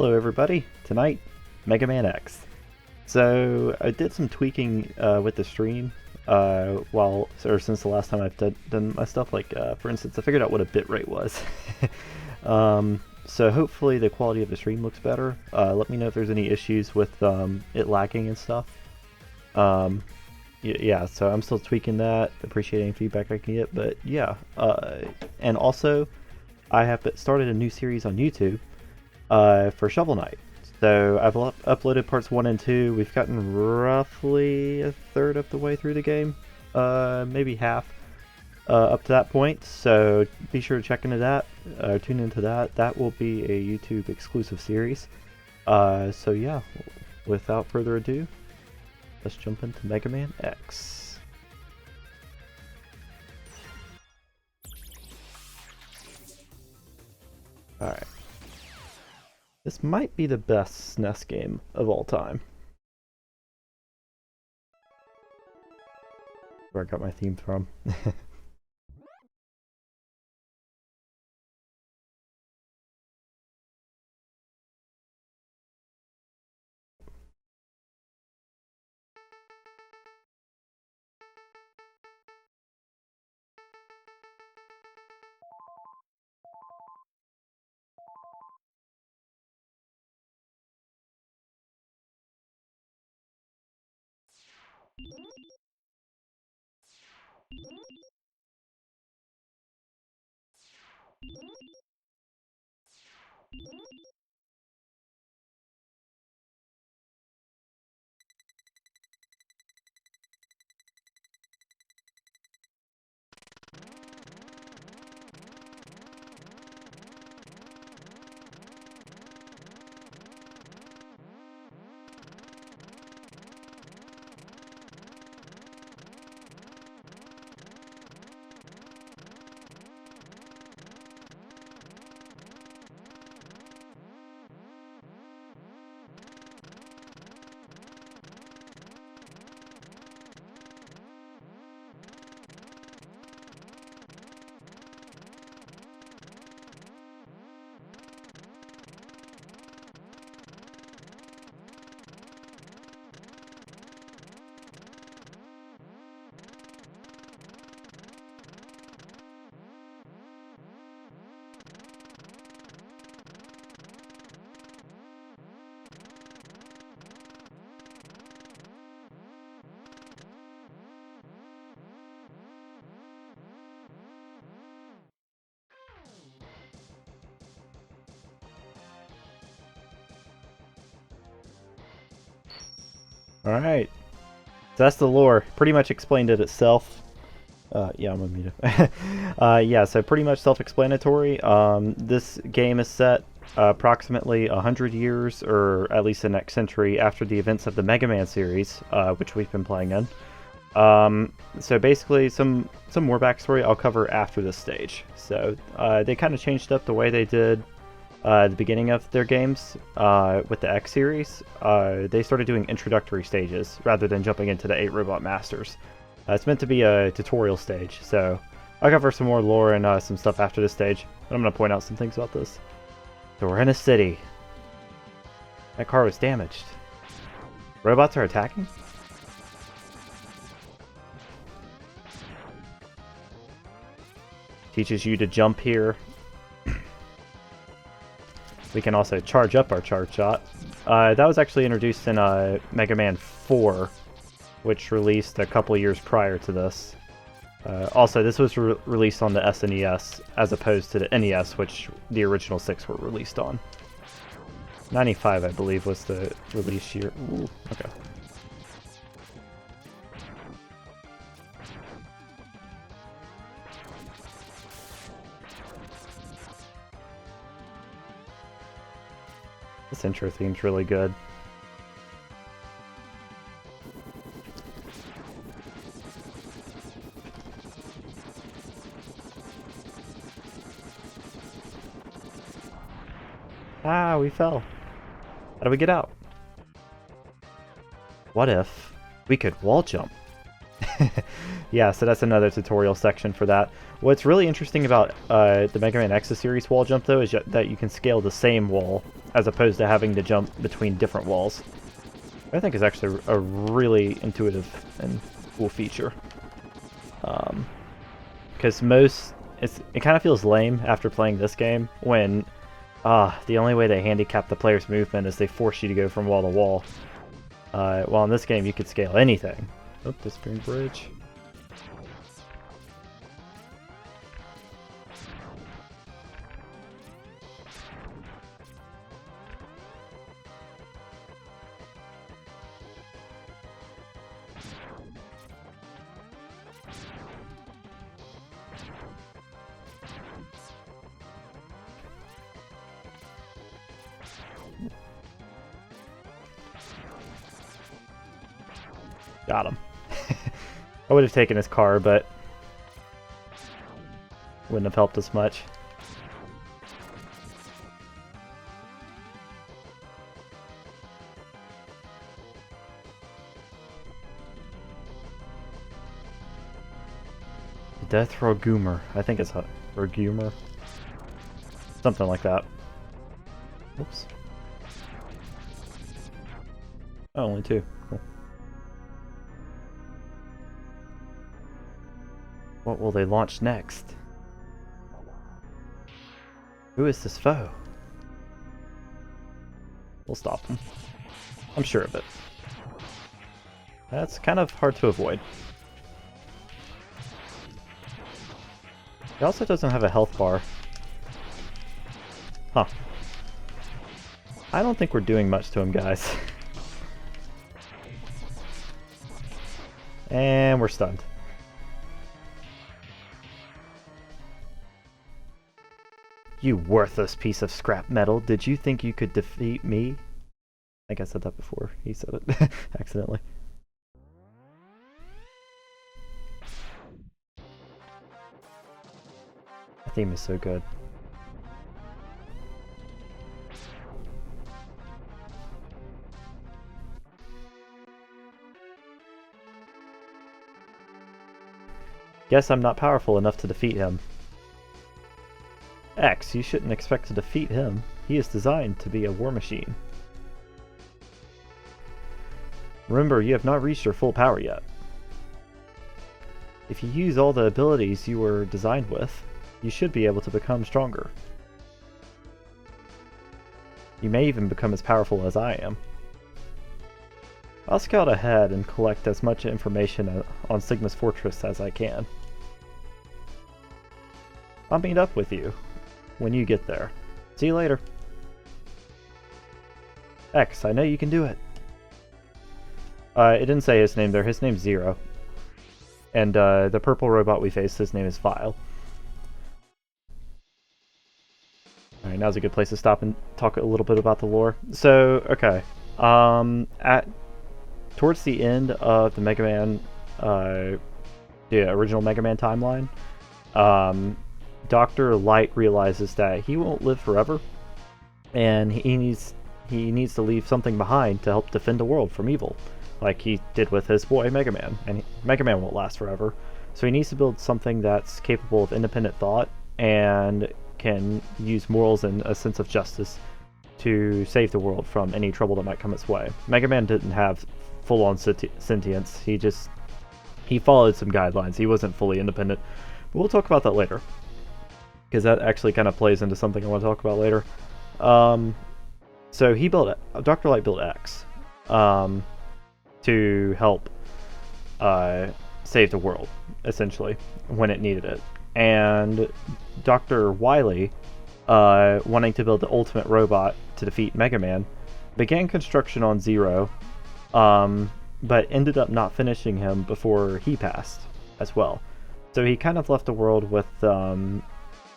Hello everybody, tonight, Mega Man X. So, I did some tweaking with the stream since the last time I've done my stuff, for instance, I figured out what a bitrate was. So hopefully the quality of the stream looks better. Let me know if there's any issues with it lagging and stuff. Yeah, so I'm still tweaking that, appreciate any feedback I can get, but yeah. And also, I have started a new series on YouTube for Shovel Knight. So I've uploaded parts 1 and 2. We've gotten roughly a third of the way through the game, maybe half up to that point. So be sure to check into that, tune into that. That will be a YouTube exclusive series. So yeah, without further ado, let's jump into Mega Man X. Alright. This might be the best SNES game of all time. Where I got my theme from. Alright, so that's the lore. Pretty much explained it itself. Yeah, I'm gonna mute it. Yeah, so pretty much self-explanatory. This game is set approximately 100 years, or at least the next century, after the events of the Mega Man series, which we've been playing in. So basically, some more backstory I'll cover after this stage. So they kind of changed up the way they did the beginning of their games with the X series. They started doing introductory stages rather than jumping into the 8 Robot Masters. It's meant to be a tutorial stage, so I'll cover some more lore and some stuff after this stage, but I'm going to point out some things about this. So we're in a city. That car was damaged. Robots are attacking? Teaches you to jump here. We can also charge up our charge shot. That was actually introduced in Mega Man 4, which released a couple years prior to this. Also, this was released on the SNES, as opposed to the NES, which the original 6 were released on. 95, I believe, was the release year. Ooh, okay. This intro theme's really good. Ah, we fell. How do we get out? What if we could wall jump? Yeah, so that's another tutorial section for that. What's really interesting about the Mega Man X series wall jump, though, is that you can scale the same wall as opposed to having to jump between different walls. I think is actually a really intuitive and cool feature. Because it kind of feels lame after playing this game when the only way they handicap the player's movement is they force you to go from wall to wall. While in this game you could scale anything. Oh, disappearing bridge. Got him. I would have taken his car, but wouldn't have helped us much. Death Rogumer. I think it's a Rogumer. Something like that. Oops. Oh, only two. Cool. What will they launch next? Who is this foe? We'll stop them. I'm sure of it. That's kind of hard to avoid. He also doesn't have a health bar. Huh. I don't think we're doing much to him, guys. And we're stunned. You worthless piece of scrap metal, did you think you could defeat me? I think I said that before. He said it accidentally. The theme is so good. Guess I'm not powerful enough to defeat him. X, you shouldn't expect to defeat him. He is designed to be a war machine. Remember, you have not reached your full power yet. If you use all the abilities you were designed with, you should be able to become stronger. You may even become as powerful as I am. I'll scout ahead and collect as much information on Sigma's fortress as I can. I'll meet up with you when you get there. See you later. X, I know you can do it. It didn't say his name there. His name's Zero. And the purple robot we faced, his name is Vile. Alright, now's a good place to stop and talk a little bit about the lore. So, okay. Towards the end of the Mega Man, the original Mega Man timeline, Dr. Light realizes that he won't live forever, and he needs to leave something behind to help defend the world from evil, like he did with his boy Mega Man. And Mega Man won't last forever, so he needs to build something that's capable of independent thought and can use morals and a sense of justice to save the world from any trouble that might come its way. Mega Man didn't have full-on sentience. He followed some guidelines. He wasn't fully independent. But we'll talk about that later, because that actually kind of plays into something I want to talk about later. So he built Dr. Light built X to help save the world, essentially, when it needed it. And Dr. Wily, wanting to build the ultimate robot to defeat Mega Man, began construction on Zero, but ended up not finishing him before he passed as well. So he kind of left the world with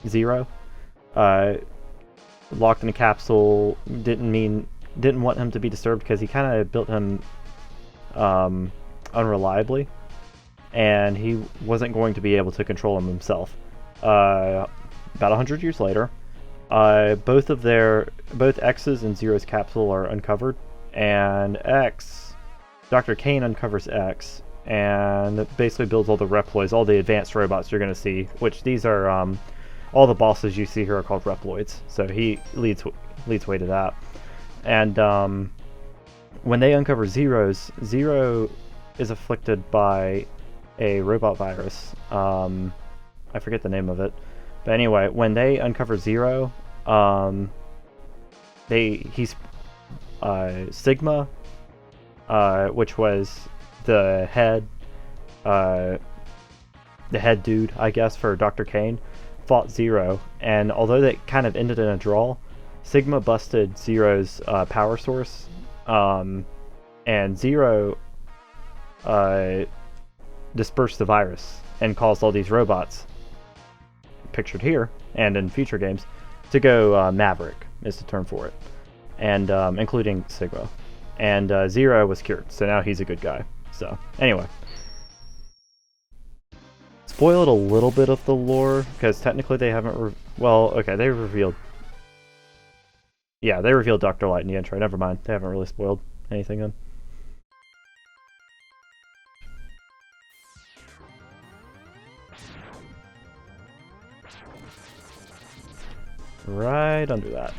Zero, locked in a capsule. Didn't want him to be disturbed because he kind of built him unreliably, and he wasn't going to be able to control him himself. About 100 years later, both X's and Zero's capsule are uncovered, and Dr. Kane uncovers X and basically builds all the Reploids, all the advanced robots you're going to see, which these are all the bosses you see here are called Reploids. So he leads leads way to that. And when they uncover Zero's, Zero is afflicted by a robot virus. I forget the name of it. But anyway, when they uncover Zero, he's Sigma, which was the head dude, I guess, for Dr. Kane, fought Zero, and although that kind of ended in a draw, Sigma busted Zero's power source, and Zero dispersed the virus and caused all these robots, pictured here and in future games, to go Maverick is the term for it, and including Sigma. And Zero was cured, so now he's a good guy. So anyway, spoiled a little bit of the lore because technically they haven't. They revealed. Yeah, they revealed Dr. Light in the intro. Never mind, they haven't really spoiled anything then. Right under that.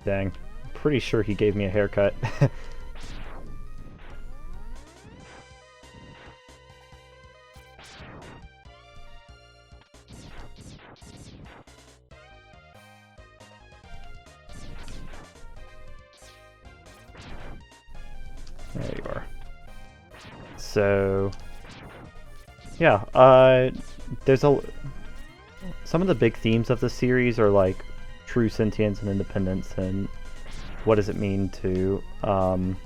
Dang. Pretty sure he gave me a haircut. There you are. So, yeah, there's some of the big themes of the series are like true sentience and independence, and what does it mean to, or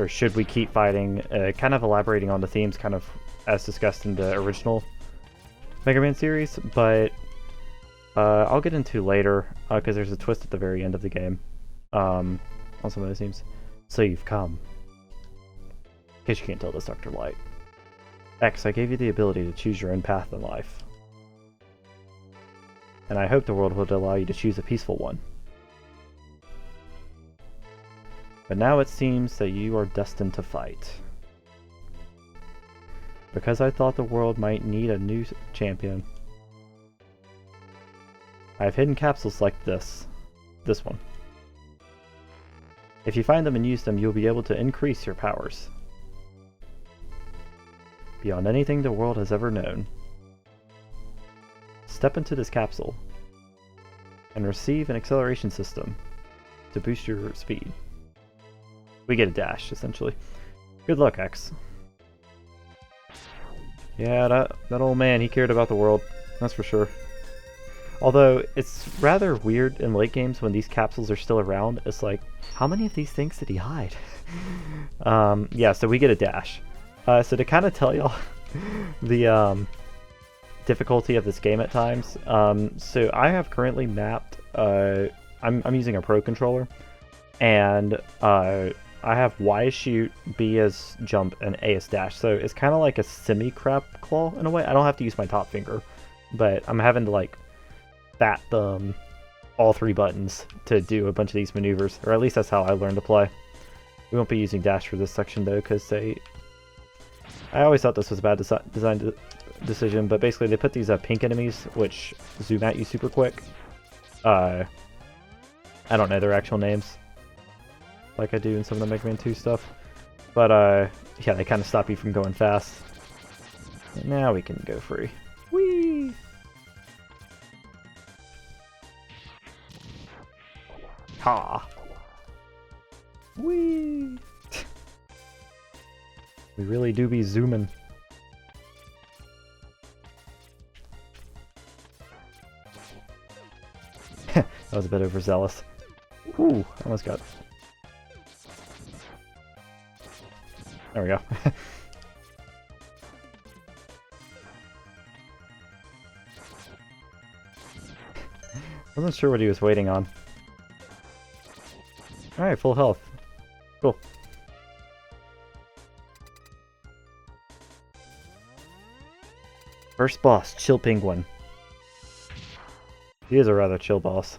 should we keep fighting, kind of elaborating on the themes kind of as discussed in the original Mega Man series, but I'll get into later, because there's a twist at the very end of the game on some of those themes. So you've come. In case you can't tell this, Dr. Light. X, I gave you the ability to choose your own path in life. And I hope the world would allow you to choose a peaceful one. But now it seems that you are destined to fight. Because I thought the world might need a new champion, I have hidden capsules like this one. If you find them and use them, you'll be able to increase your powers beyond anything the world has ever known. Step into this capsule and receive an acceleration system to boost your speed. We get a dash, essentially. Good luck, X. Yeah, that old man, he cared about the world, that's for sure. Although, it's rather weird in late games when these capsules are still around. It's like, how many of these things did he hide? Yeah, so we get a dash. So to kind of tell y'all the difficulty of this game at times, so I have currently mapped, I'm using a Pro controller, and I have Y as shoot, B as jump, and A as dash. So it's kind of like a semi-crap claw in a way. I don't have to use my top finger, but I'm having to like fat thumb all three buttons to do a bunch of these maneuvers, or at least that's how I learned to play. We won't be using dash for this section though, because I always thought this was a bad design decision, but basically they put these pink enemies which zoom at you super quick. I don't know their actual names, like I do in some of the Mega Man 2 stuff, but yeah, they kind of stop you from going fast. And now we can go free. Whee! Ha! Whee! We really do be zooming. That was a bit overzealous. Ooh, almost got. There we go. Wasn't sure what he was waiting on. Alright, full health. Cool. First boss, Chill Penguin. He is a rather chill boss.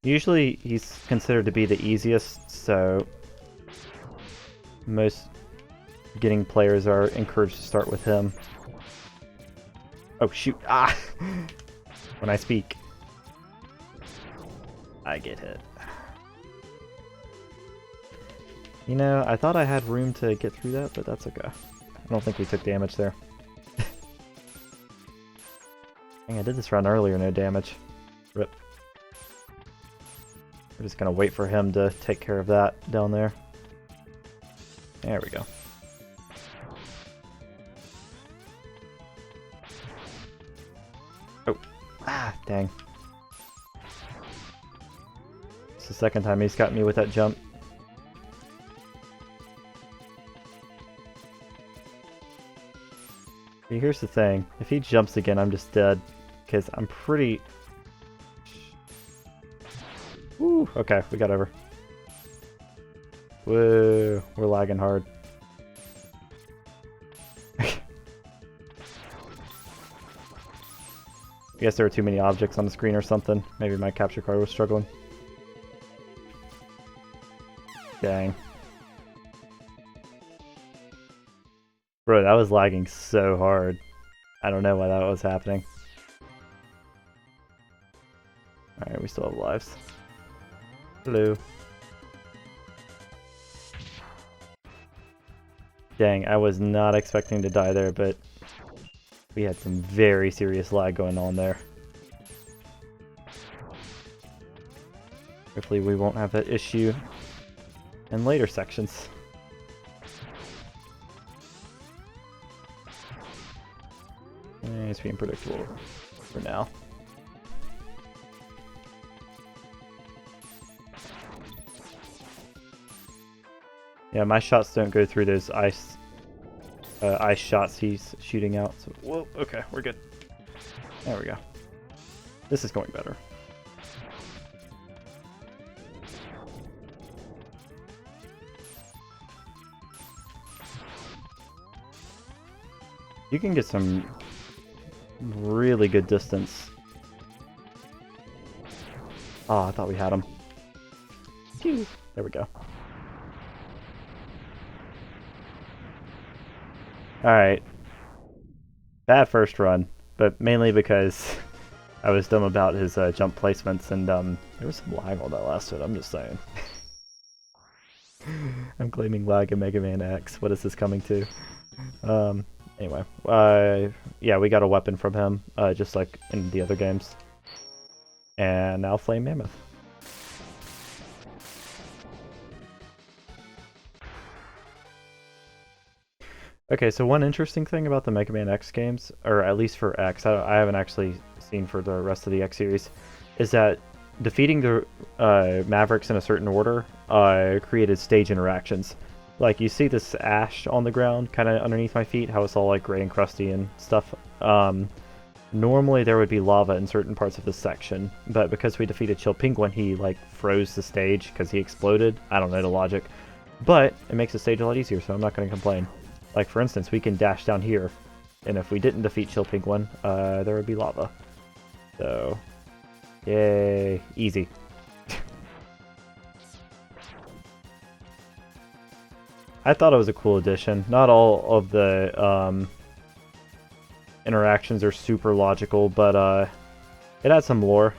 Usually he's considered to be the easiest, so most Beginning players are encouraged to start with him. Oh shoot! Ah! When I speak, I get hit. You know, I thought I had room to get through that, but that's okay. I don't think we took damage there. Dang, I did this run earlier, no damage. Rip. We're just gonna wait for him to take care of that down there. There we go. Oh. Ah, dang. It's the second time he's got me with that jump. See, here's the thing. If he jumps again, I'm just dead. Because I'm pretty... Woo! Okay, we got over. Whoa, we're lagging hard. I guess there were too many objects on the screen or something. Maybe my capture card was struggling. Dang. Bro, that was lagging so hard. I don't know why that was happening. Alright, we still have lives. Hello. Dang, I was not expecting to die there, but we had some very serious lag going on there. Hopefully we won't have that issue in later sections. It's being predictable for now. Yeah, my shots don't go through those ice shots he's shooting out. So, whoa, okay, we're good. There we go. This is going better. You can get some really good distance. Oh, I thought we had him. Phew. There we go. Alright. Bad first run, but mainly because I was dumb about his jump placements, and there was some lag on that last hit, I'm just saying. I'm claiming lag in Mega Man X. What is this coming to? Anyway, yeah, we got a weapon from him, just like in the other games. And now Flame Mammoth. Okay, so one interesting thing about the Mega Man X games, or at least for X, I haven't actually seen for the rest of the X series, is that defeating the Mavericks in a certain order created stage interactions. Like, you see this ash on the ground, kind of underneath my feet, how it's all like gray and crusty and stuff. Normally there would be lava in certain parts of this section, but because we defeated Chill Penguin, he like froze the stage because he exploded. I don't know the logic, but it makes the stage a lot easier, so I'm not going to complain. Like, for instance, we can dash down here, and if we didn't defeat Chill Penguin, there would be lava. So, yay, easy. I thought it was a cool addition. Not all of the interactions are super logical, but it had some lore,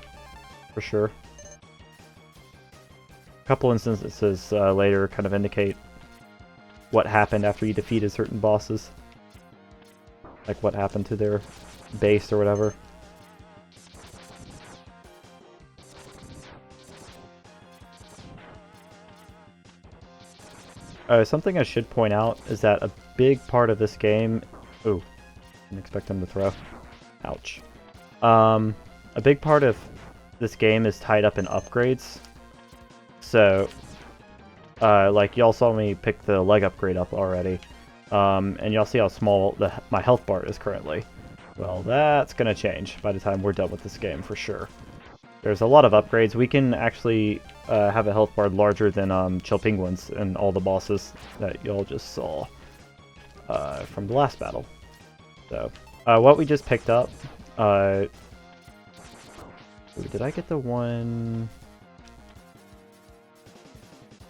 for sure. A couple instances later kind of indicate what happened after you defeated certain bosses. Like what happened to their base or whatever. Something I should point out is that a big part of this game... Ooh, didn't expect him to throw. Ouch. A big part of this game is tied up in upgrades. So, like, y'all saw me pick the leg upgrade up already. And y'all see how small my health bar is currently. Well, that's gonna change by the time we're done with this game, for sure. There's a lot of upgrades. We can actually have a health bar larger than Chill Penguins and all the bosses that y'all just saw from the last battle. So, what we just picked up... ooh, did I get the one...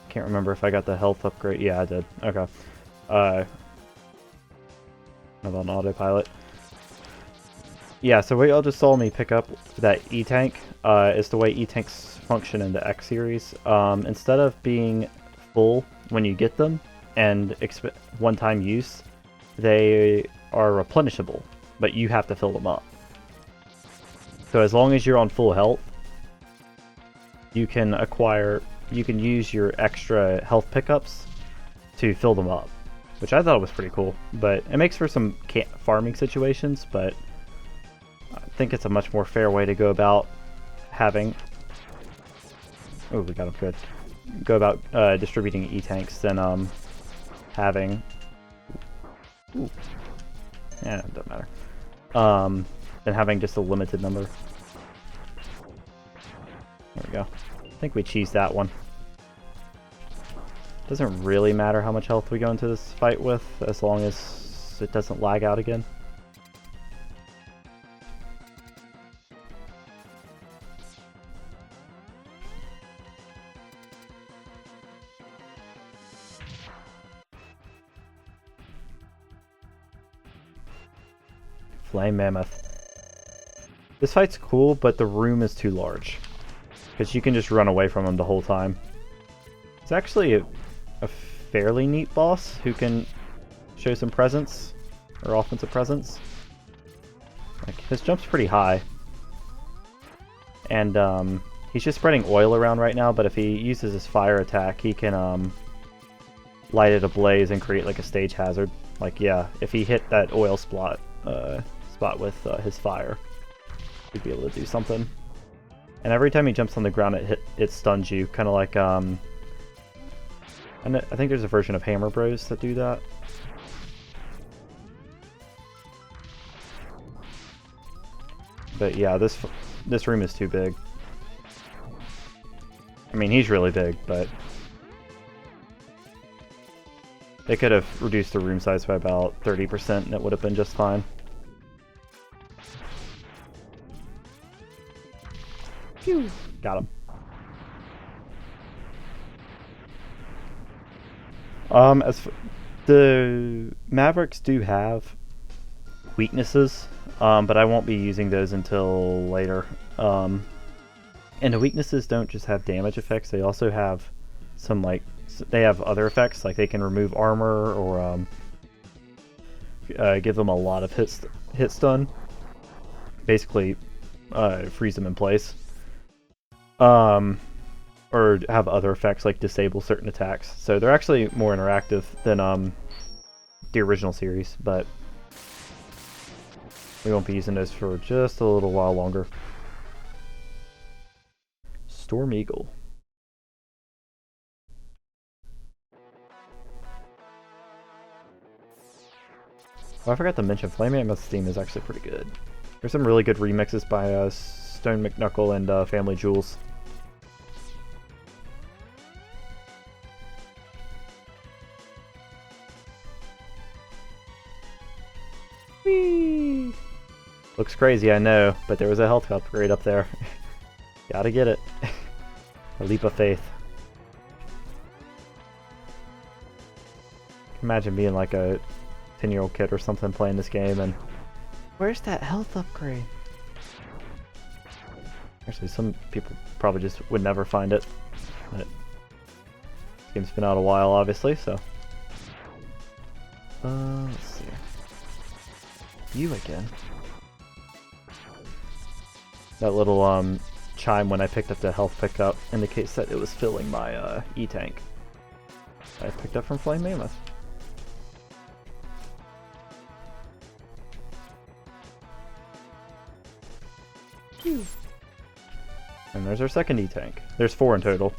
Can't remember if I got the health upgrade. Yeah, I did. Okay. I'm on autopilot. Yeah, so what y'all just saw me pick up that E-Tank is the way E-Tanks function in the X series. Instead of being full when you get them and one-time use, they are replenishable, but you have to fill them up. So as long as you're on full health, you can use your extra health pickups to fill them up, which I thought was pretty cool. But it makes for some farming situations, but I think it's a much more fair way to go about having... Oh, we got him good. Go about distributing E-Tanks than having... Ooh. Yeah, it doesn't matter. Than having just a limited number. There we go. I think we cheesed that one. Doesn't really matter how much health we go into this fight with, as long as it doesn't lag out again. Flame Mammoth. This fight's cool, but the room is too large. Because you can just run away from him the whole time. It's actually a fairly neat boss who can show some presence, or offensive presence. Like, his jump's pretty high. And he's just spreading oil around right now, but if he uses his fire attack, he can light it ablaze and create like a stage hazard. Like, yeah, if he hit that oil spot with his fire, he'd be able to do something. And every time he jumps on the ground, it stuns you, kind of like and I think there's a version of Hammer Bros that do that. But yeah, this room is too big. I mean, he's really big, but they could have reduced the room size by about 30% and it would have been just fine. Phew. Got him. The Mavericks do have weaknesses, but I won't be using those until later. And the weaknesses don't just have damage effects; they also have some they have other effects, like they can remove armor or give them a lot of hit stun. Basically, freeze them in place. Or have other effects like disable certain attacks. So they're actually more interactive than the original series, but we won't be using those for just a little while longer. Storm Eagle. Oh, I forgot to mention, Flame Mammoth's theme is actually pretty good. There's some really good remixes by Stone McNuckle and Family Jewels. Whee! Looks crazy, I know, but there was a health upgrade up there. Gotta get it. A leap of faith. Imagine being like a 10-year-old kid or something playing this game and... Where's that health upgrade? Actually, some people probably just would never find it. But this game's been out a while, obviously, so... let's see. You again. That little chime when I picked up the health pickup indicates that it was filling my E-Tank. I picked up from Flame Mammoth. And there's our second E-Tank. There's 4 in total.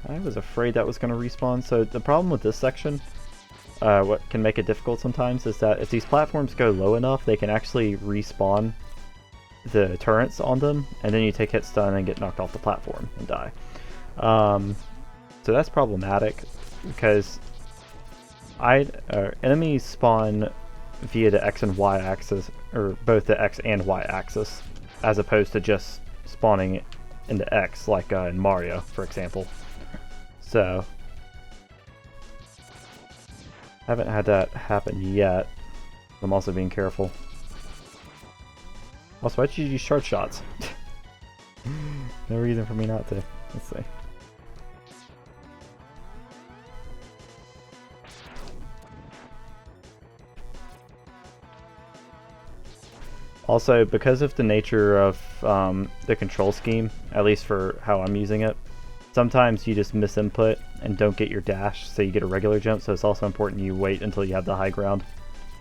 I was afraid that was going to respawn. So the problem with this section, what can make it difficult sometimes, is that if these platforms go low enough, they can actually respawn the turrets on them, and then you take hit stun and get knocked off the platform and die. So that's problematic, because enemies spawn via the X and Y axis, or both the X and Y axis, as opposed to just spawning in the X, like in Mario, for example. So Haven't had that happen yet. I'm also being careful. Also, why'd you use shard shots? No reason for me not to. Let's see. Also, because of the nature of the control scheme, at least for how I'm using it, sometimes you just misinput and don't get your dash, so you get a regular jump, so it's also important you wait until you have the high ground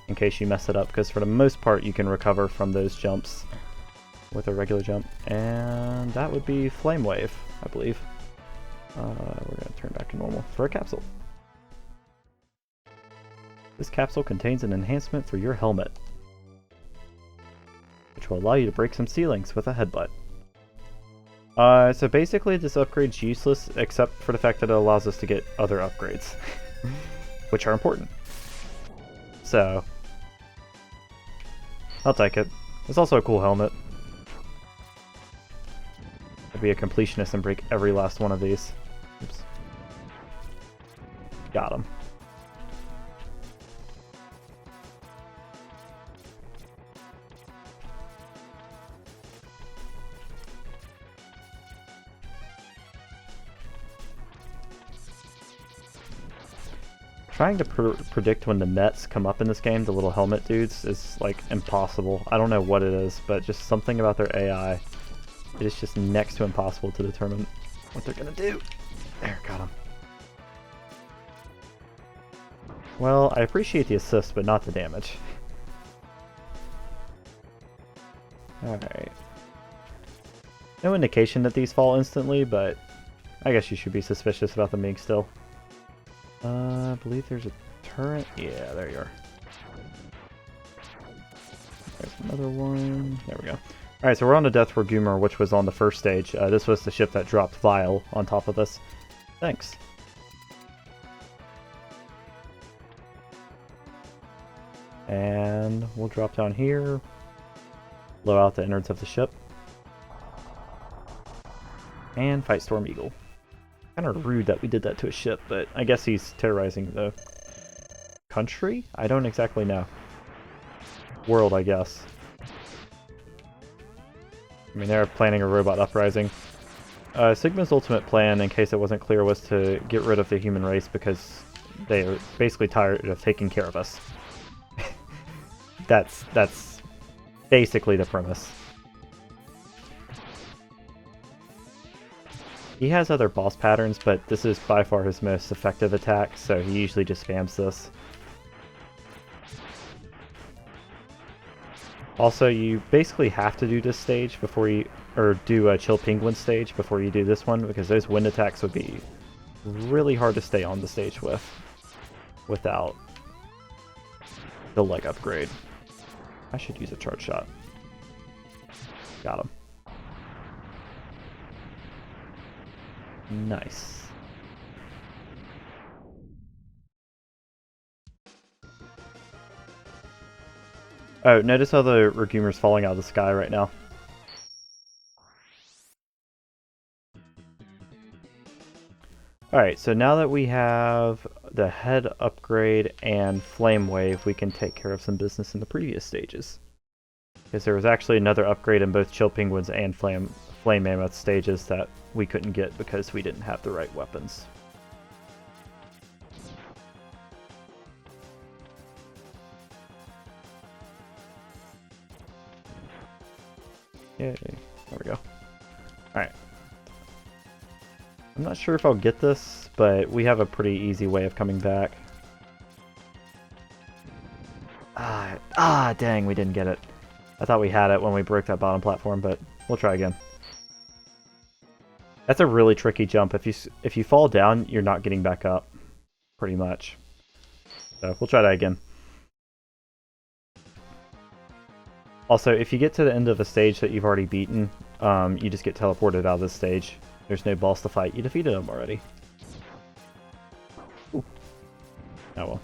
in case you mess it up, because for the most part you can recover from those jumps with a regular jump. And that would be Flame Wave, I believe. We're going to turn back to normal for a capsule. This capsule contains an enhancement for your helmet, which will allow you to break some ceilings with a headbutt. So basically this upgrade's useless, except for the fact that it allows us to get other upgrades, which are important. So, I'll take it. It's also a cool helmet. I'd be a completionist and break every last one of these. Oops. Got him. Trying to predict when the Mets come up in this game, the little helmet dudes, is like impossible. I don't know what it is, but just something about their AI. It is just next to impossible to determine what they're gonna do. There, got him. Well, I appreciate the assist, but not the damage. Alright. No indication that these fall instantly, but I guess you should be suspicious about them being still. I believe there's a turret. Yeah, there you are. There's another one. There we go. Alright, so we're on the Death Regoomer, which was on the first stage. This was the ship that dropped Vile on top of us. Thanks. And we'll drop down here. Blow out the innards of the ship. And fight Storm Eagle. Kind of rude that we did that to a ship, but I guess he's terrorizing the country? I don't exactly know. World, I guess. I mean, they're planning a robot uprising. Sigma's ultimate plan, in case it wasn't clear, was to get rid of the human race because they are basically tired of taking care of us. That's basically the premise. He has other boss patterns, but this is by far his most effective attack, so he usually just spams this. Also, you basically have to do this stage before you, or do a Chill Penguin stage before you do this one, because those wind attacks would be really hard to stay on the stage with without the leg upgrade. I should use a charge shot. Got him. Nice. Oh, notice how the Regoomer's falling out of the sky right now. Alright, so now that we have the head upgrade and Flame Wave, we can take care of some business in the previous stages. Because there was actually another upgrade in both Chill Penguins and Flame Mammoth stages that we couldn't get because we didn't have the right weapons. Yay, there we go. Alright. I'm not sure if I'll get this, but we have a pretty easy way of coming back. Dang, we didn't get it. I thought we had it when we broke that bottom platform, but we'll try again. That's a really tricky jump. If you fall down, you're not getting back up, pretty much. So we'll try that again. Also, if you get to the end of a stage that you've already beaten, you just get teleported out of this stage. There's no boss to fight. You defeated them already. Ooh. Oh well.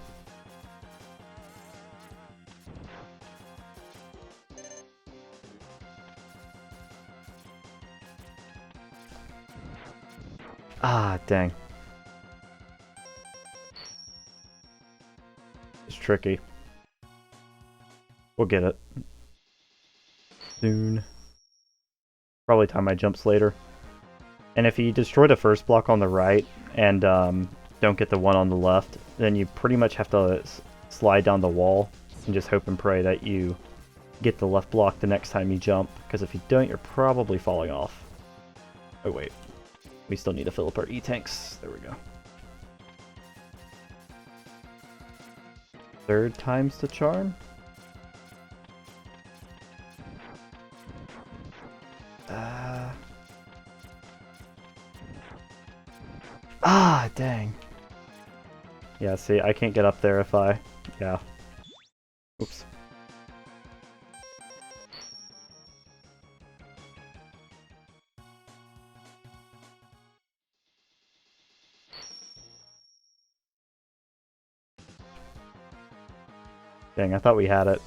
Ah, dang. tricky. We'll get it. Soon. Probably time my jumps later. And if you destroy the first block on the right and don't get the one on the left, then you pretty much have to slide down the wall and just hope and pray that you get the left block the next time you jump, because if you don't, you're probably falling off. Oh wait, we still need to fill up our E-tanks. There we go. Third time's the charm. Ah, dang. Yeah, see, I can't get up there if I... Yeah. Oops. Dang, I thought we had it.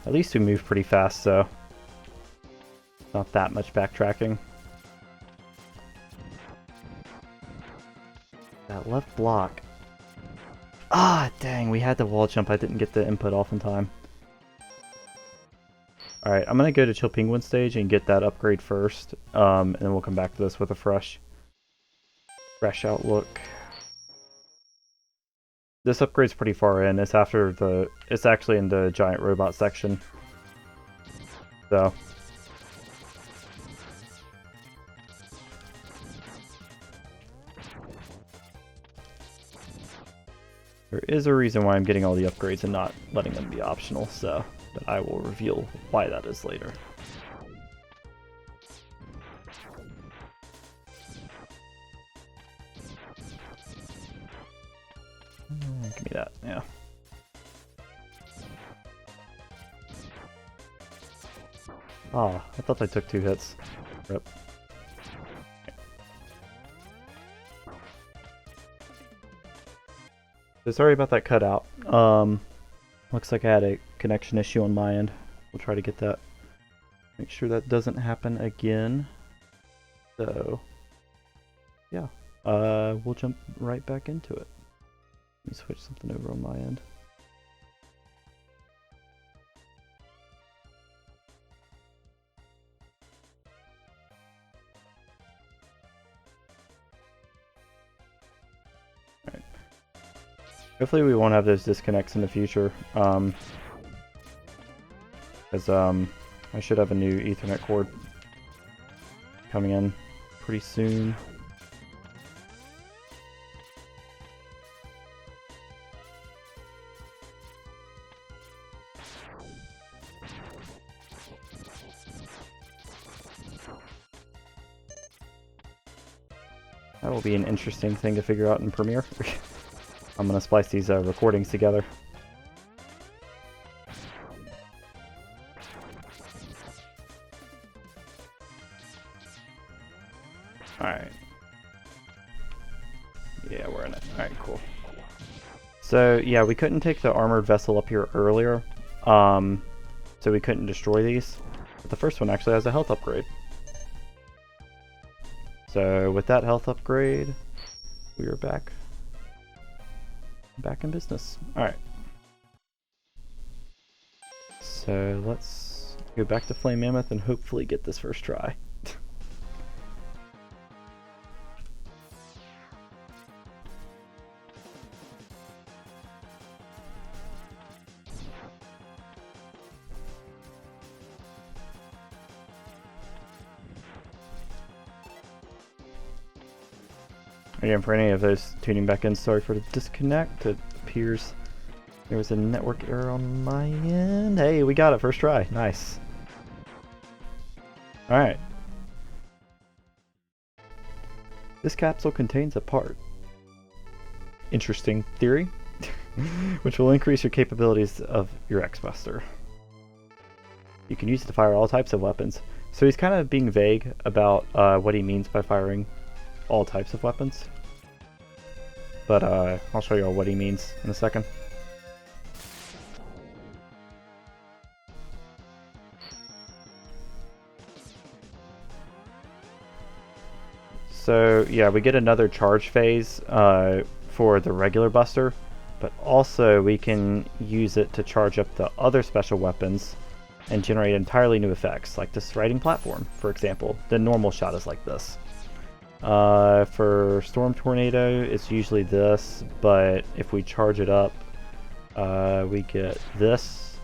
At least we move pretty fast, so not that much backtracking. That left block. Ah, dang, we had the wall jump. I didn't get the input off in time. Alright, I'm going to go to Chill Penguin stage and get that upgrade first, and then we'll come back to this with a fresh outlook. This upgrade's pretty far in. It's after the... It's actually in the giant robot section. So... There is a reason why I'm getting all the upgrades and not letting them be optional, so... But I will reveal why that is later. Give me that, yeah. Ah, I thought I took 2 hits. Rip. So sorry about that cutout. Looks like I had a connection issue on my end. We'll try to get that. Make sure that doesn't happen again. So, yeah. We'll jump right back into it. Let me switch something over on my end. Alright. Hopefully we won't have those disconnects in the future. Because I should have a new Ethernet cord coming in pretty soon. That will be an interesting thing to figure out in Premiere. I'm going to splice these recordings together. Alright. Yeah, we're in it. Alright, cool. So, yeah, we couldn't take the armored vessel up here earlier. So we couldn't destroy these. But the first one actually has a health upgrade. So with that health upgrade, we are back in business. Alright. So let's go back to Flame Mammoth and hopefully get this first try. Again, for any of those tuning back in, sorry for the disconnect. It appears there was a network error on my end. Hey, we got it, first try. Nice. Alright. This capsule contains a part. Interesting theory. Which will increase your capabilities of your X-Buster. You can use it to fire all types of weapons. So he's kind of being vague about what he means by firing all types of weapons. But I'll show you all what he means in a second. So yeah, we get another charge phase for the regular Buster, but also we can use it to charge up the other special weapons and generate entirely new effects, like this riding platform, for example. The normal shot is like this. For Storm Tornado, it's usually this, but if we charge it up, we get this.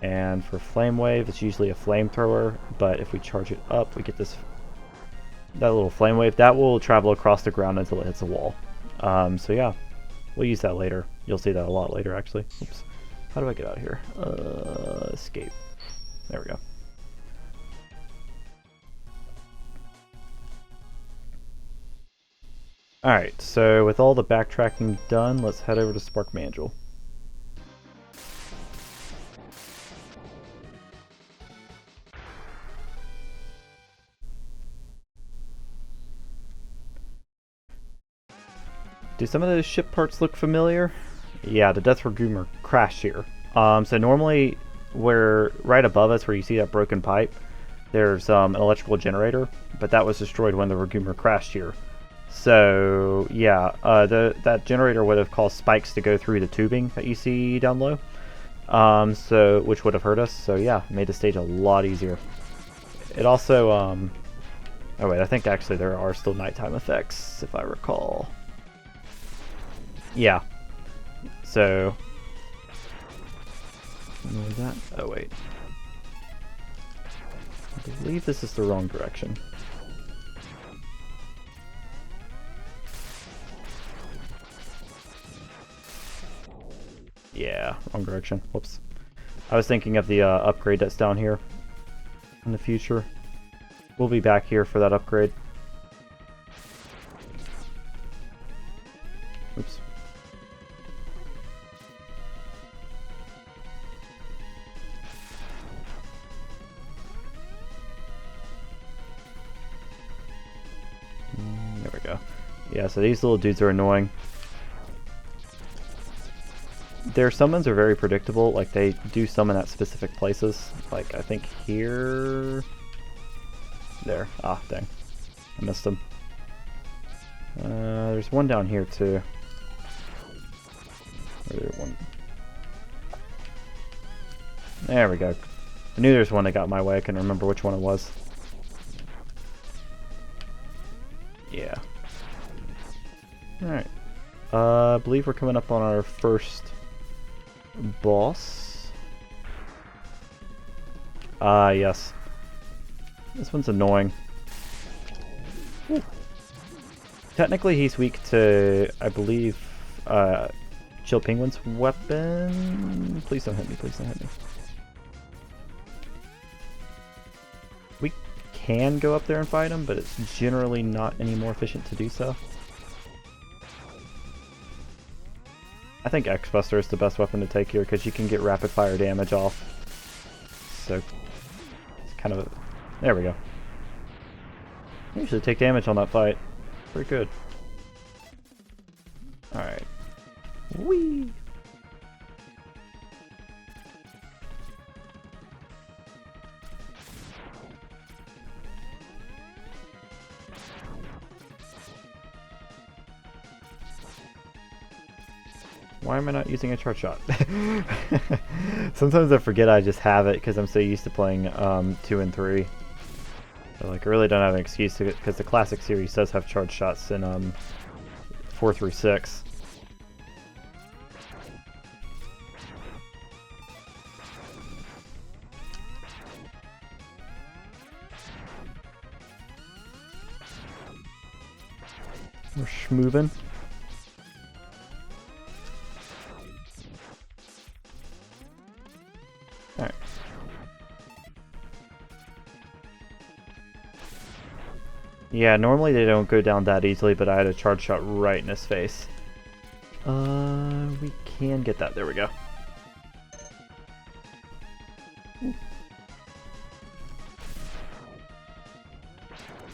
And for Flame Wave, it's usually a flamethrower, but if we charge it up, we get this, that little flame wave. That will travel across the ground until it hits a wall. So yeah, we'll use that later. You'll see that a lot later, actually. Oops. How do I get out of here? Escape. There we go. Alright, so with all the backtracking done, let's head over to Spark Mandrill. Do some of those ship parts look familiar? Yeah, the Death Regumer crashed here. So normally, where right above us, where you see that broken pipe, there's an electrical generator, but that was destroyed when the Regumer crashed here. So yeah, that generator would have caused spikes to go through the tubing that you see down low, so which would have hurt us. So yeah, made the stage a lot easier. It also, oh wait, I think actually there are still nighttime effects, if I recall. Yeah. So, what was that? Oh wait, I believe this is the wrong direction. Yeah, wrong direction. Whoops. I was thinking of the upgrade that's down here in the future. We'll be back here for that upgrade. Oops. There we go. Yeah, so these little dudes are annoying. Their summons are very predictable, like they do summon at specific places. Like I think here... There. Ah, dang. I missed them. There's one down here too. One. There we go. I knew there's one that got my way, I couldn't remember which one it was. Yeah. Alright. I believe we're coming up on our first boss. Ah, yes. This one's annoying. Ooh. Technically he's weak to, I believe, Chill Penguin's weapon. Please don't hit me, please don't hit me. We can go up there and fight him, but it's generally not any more efficient to do so. I think X-Buster is the best weapon to take here because you can get rapid fire damage off. So it's kind of a... There we go. I usually take damage on that fight. Pretty good. Alright. Whee! Why am I not using a charge shot? Sometimes I forget I just have it because I'm so used to playing 2 and 3. So, like, I really don't have an excuse to it because the classic series does have charge shots in 4 through 6. We're schmoovin'. Alright. Yeah, normally they don't go down that easily, but I had a charge shot right in his face. We can get that. There we go.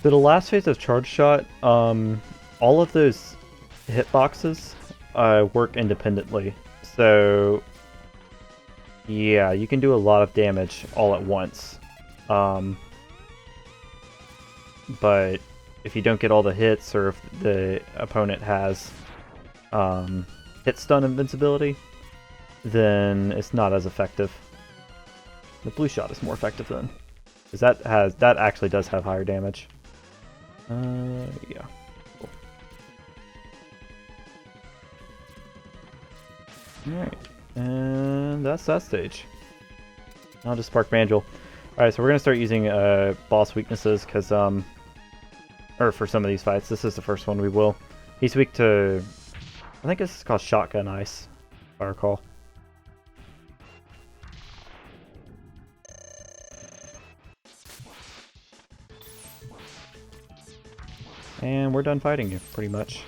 So the last phase of charge shot, all of those hitboxes work independently. So yeah, you can do a lot of damage all at once. But if you don't get all the hits, or if the opponent has hit stun invincibility, then it's not as effective. The blue shot is more effective then, because that actually does have higher damage. Yeah. Cool. Alright, and that's that stage. Now just Spark Banjul. Alright, so we're going to start using boss weaknesses, because, or for some of these fights. This is the first one we will. He's weak to, I think this is called Shotgun Ice, if I recall. And we're done fighting you, pretty much.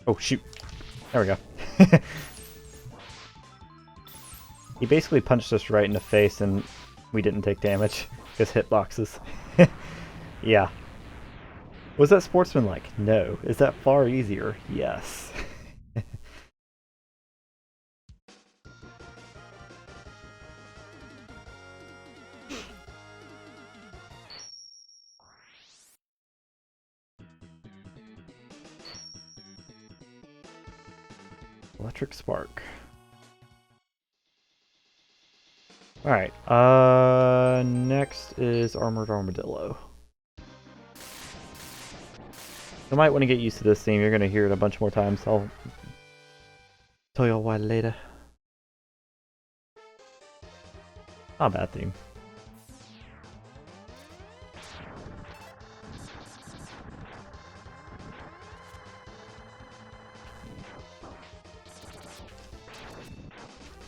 Oh, shoot. There we go. He basically punched us right in the face and we didn't take damage because hitboxes. Yeah. Was that sportsmanlike? No. Is that far easier? Yes. Electric Spark. Alright, next is Armored Armadillo. I might want to get used to this theme. You're going to hear it a bunch more times. I'll tell y'all why later. Not a bad theme.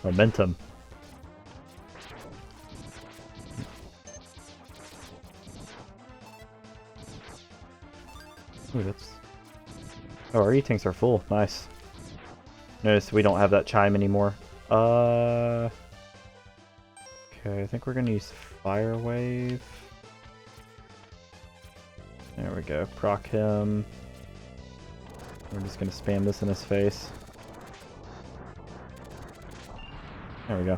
Momentum. Ooh, that's... Oh, our E-tanks are full. Nice. Notice we don't have that chime anymore. Okay, I think we're gonna use Fire Wave. There we go. Proc him. We're just gonna spam this in his face. There we go.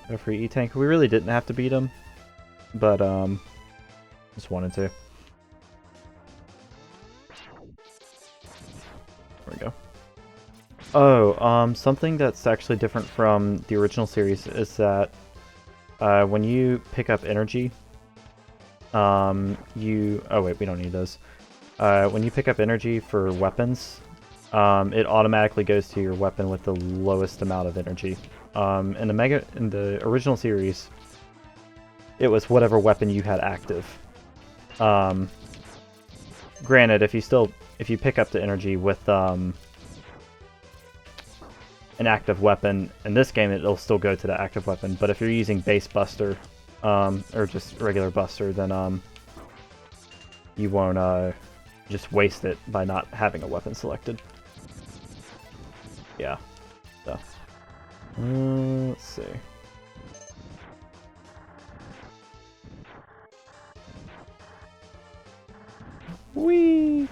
Go for E-tank. We really didn't have to beat him, but just wanted to. There we go. Oh, something that's actually different from the original series is that when you pick up energy, oh wait, we don't need those. When you pick up energy for weapons, it automatically goes to your weapon with the lowest amount of energy. In the original series, it was whatever weapon you had active. Granted, if you pick up the energy with an active weapon, in this game it'll still go to the active weapon. But if you're using base Buster, or just regular Buster, then you won't just waste it by not having a weapon selected. Yeah. So, let's see. We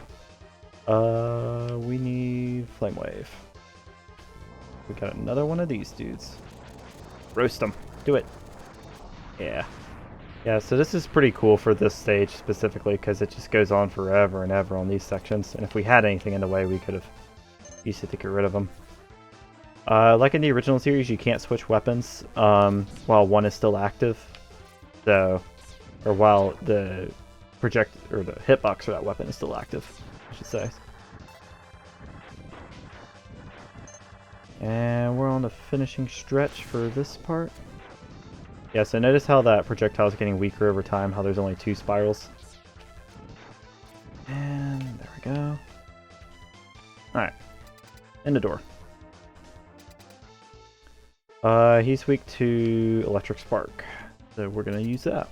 need Flame Wave. We got another one of these dudes. Roast them. Do it. Yeah. Yeah, so this is pretty cool for this stage specifically because it just goes on forever and ever on these sections. And if we had anything in the way, we could have used it to get rid of them. Like in the original series, you can't switch weapons while one is still active. So, or while the the hitbox for that weapon is still active, I should say. And we're on the finishing stretch for this part. Yeah, so notice how that projectile is getting weaker over time, how there's only 2 spirals. And there we go. Alright. In the door. He's weak to Electric Spark, so we're going to use that.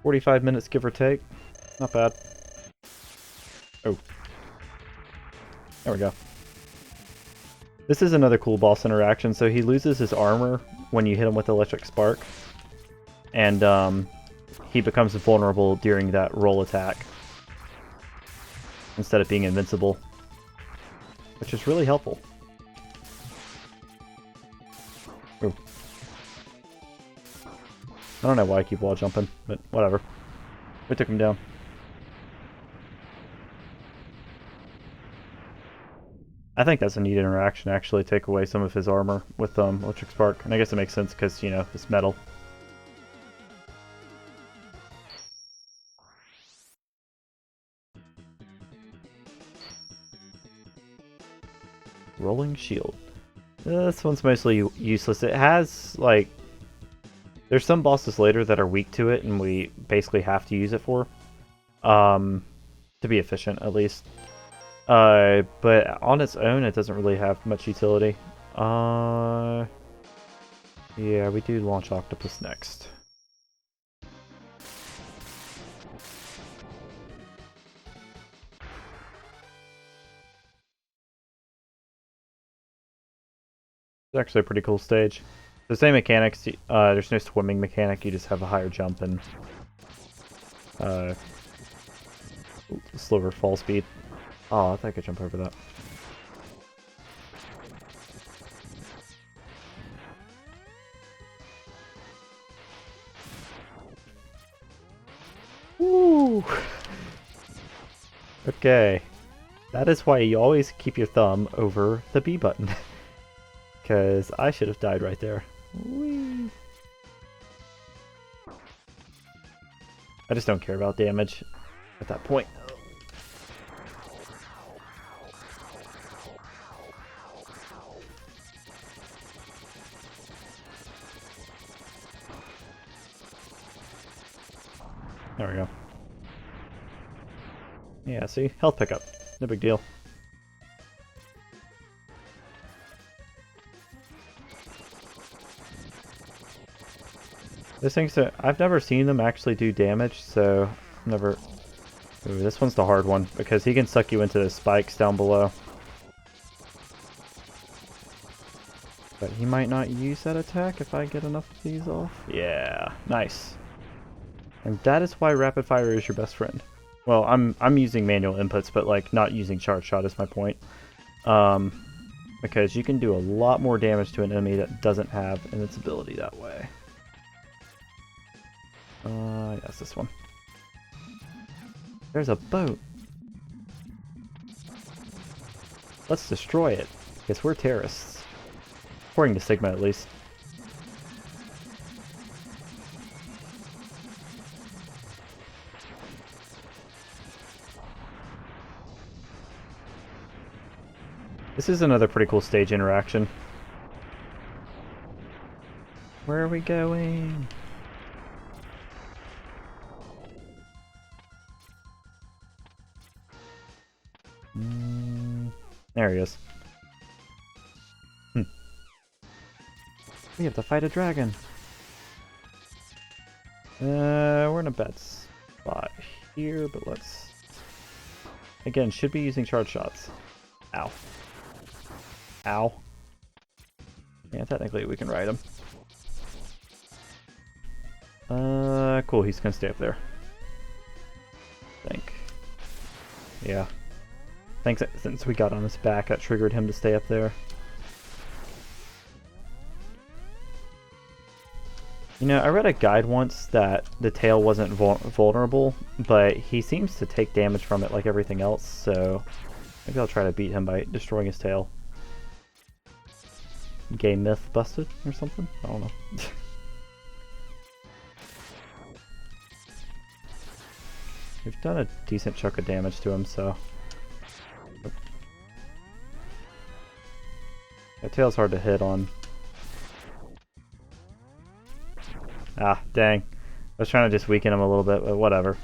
"45 minutes, give or take. Not bad. Oh. There we go. This is another cool boss interaction. So he loses his armor when you hit him with Electric Spark. And he becomes vulnerable during that roll attack, instead of being invincible, which is really helpful. I don't know why I keep wall jumping, but whatever. We took him down. I think that's a neat interaction, actually. Take away some of his armor with Electric Spark. And I guess it makes sense because, you know, it's metal. Rolling Shield. This one's mostly useless. It has, like... There's some bosses later that are weak to it, and we basically have to use it for. To be efficient, at least. But on its own, it doesn't really have much utility. Yeah, we do Launch Octopus next. It's actually a pretty cool stage. The same mechanics, there's no swimming mechanic, you just have a higher jump and slower fall speed. Oh, I thought I could jump over that. Woo! Okay. That is why you always keep your thumb over the B button. Because I should have died right there. Whee! I just don't care about damage at that point. There we go. Yeah, see? Health pickup. No big deal. Those things, I've never seen them actually do damage, so never... Ooh, this one's the hard one, because he can suck you into the spikes down below. But he might not use that attack if I get enough of these off. Yeah, nice. And that is why rapid fire is your best friend. Well, I'm using manual inputs, but like not using charge shot is my point. Because you can do a lot more damage to an enemy that doesn't have an its ability that way. Yes, this one. There's a boat. Let's destroy it, because we're terrorists. According to Sigma, at least. This is another pretty cool stage interaction. Where are we going? There he is. We have to fight a dragon. We're in a bad spot here, but let's... Again, should be using charge shots. Ow. Ow. Yeah, technically we can ride him. Cool, he's gonna stay up there. I think. Yeah. Thanks, since we got on his back, that triggered him to stay up there. You know, I read a guide once that the tail wasn't vulnerable, but he seems to take damage from it like everything else, so maybe I'll try to beat him by destroying his tail. Game myth busted or something? I don't know. We've done a decent chunk of damage to him, so... That tail's hard to hit on. Ah, dang. I was trying to just weaken him a little bit, but whatever.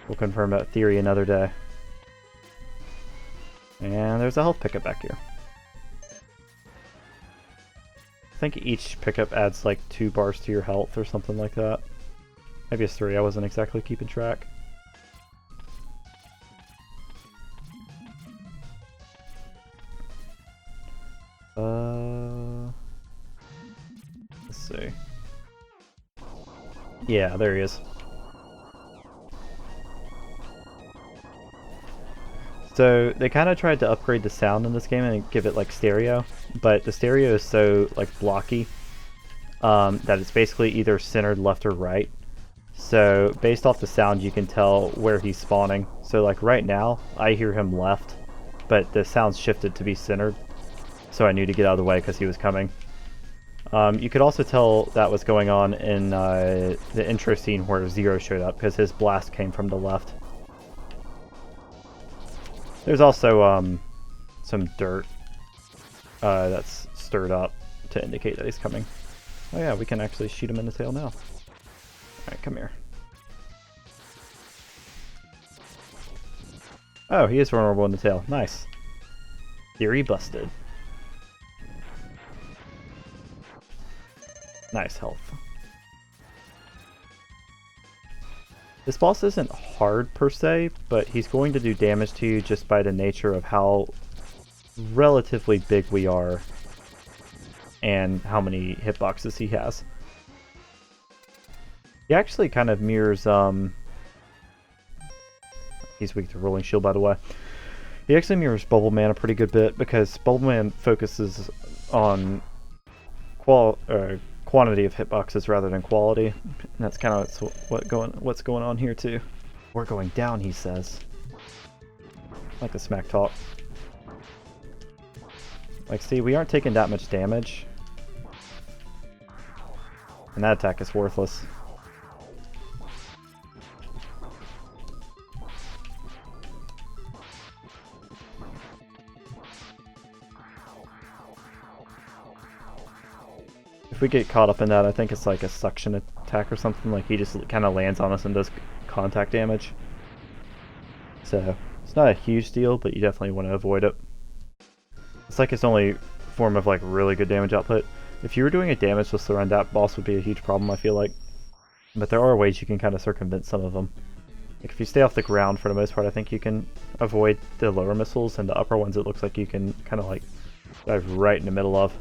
We'll confirm that theory another day. And there's a health pickup back here. I think each pickup adds like 2 bars to your health or something like that. Maybe it's 3, I wasn't exactly keeping track. Let's see. Yeah, there he is. So they kind of tried to upgrade the sound in this game and give it like stereo, but the stereo is so like blocky that it's basically either centered left or right. So based off the sound, you can tell where he's spawning. So like right now, I hear him left, but the sound's shifted to be centered. So I knew to get out of the way because he was coming. You could also tell that was going on in the intro scene where Zero showed up because his blast came from the left. There's also some dirt that's stirred up to indicate that he's coming. Oh yeah, we can actually shoot him in the tail now. Alright, come here. Oh, he is vulnerable in the tail. Nice. Theory busted. Nice health. This boss isn't hard per se, but he's going to do damage to you just by the nature of how relatively big we are and how many hitboxes he has. He actually kind of mirrors, he's weak to Rolling Shield, by the way. He actually mirrors Bubble Man a pretty good bit, because Bubble Man focuses on quantity of hitboxes rather than quality. And that's kind of what's going on here, too. We're going down, he says. I like the smack talk. Like, see, we aren't taking that much damage. And that attack is worthless. If we get caught up in that, I think it's like a suction attack or something. Like, he just kind of lands on us and does contact damage. So, it's not a huge deal, but you definitely want to avoid it. It's like its only form of like really good damage output. If you were doing a damage whistle around, that boss would be a huge problem, I feel like. But there are ways you can kind of circumvent some of them. Like if you stay off the ground for the most part, I think you can avoid the lower missiles, and the upper ones it looks like you can kind of like dive right in the middle of.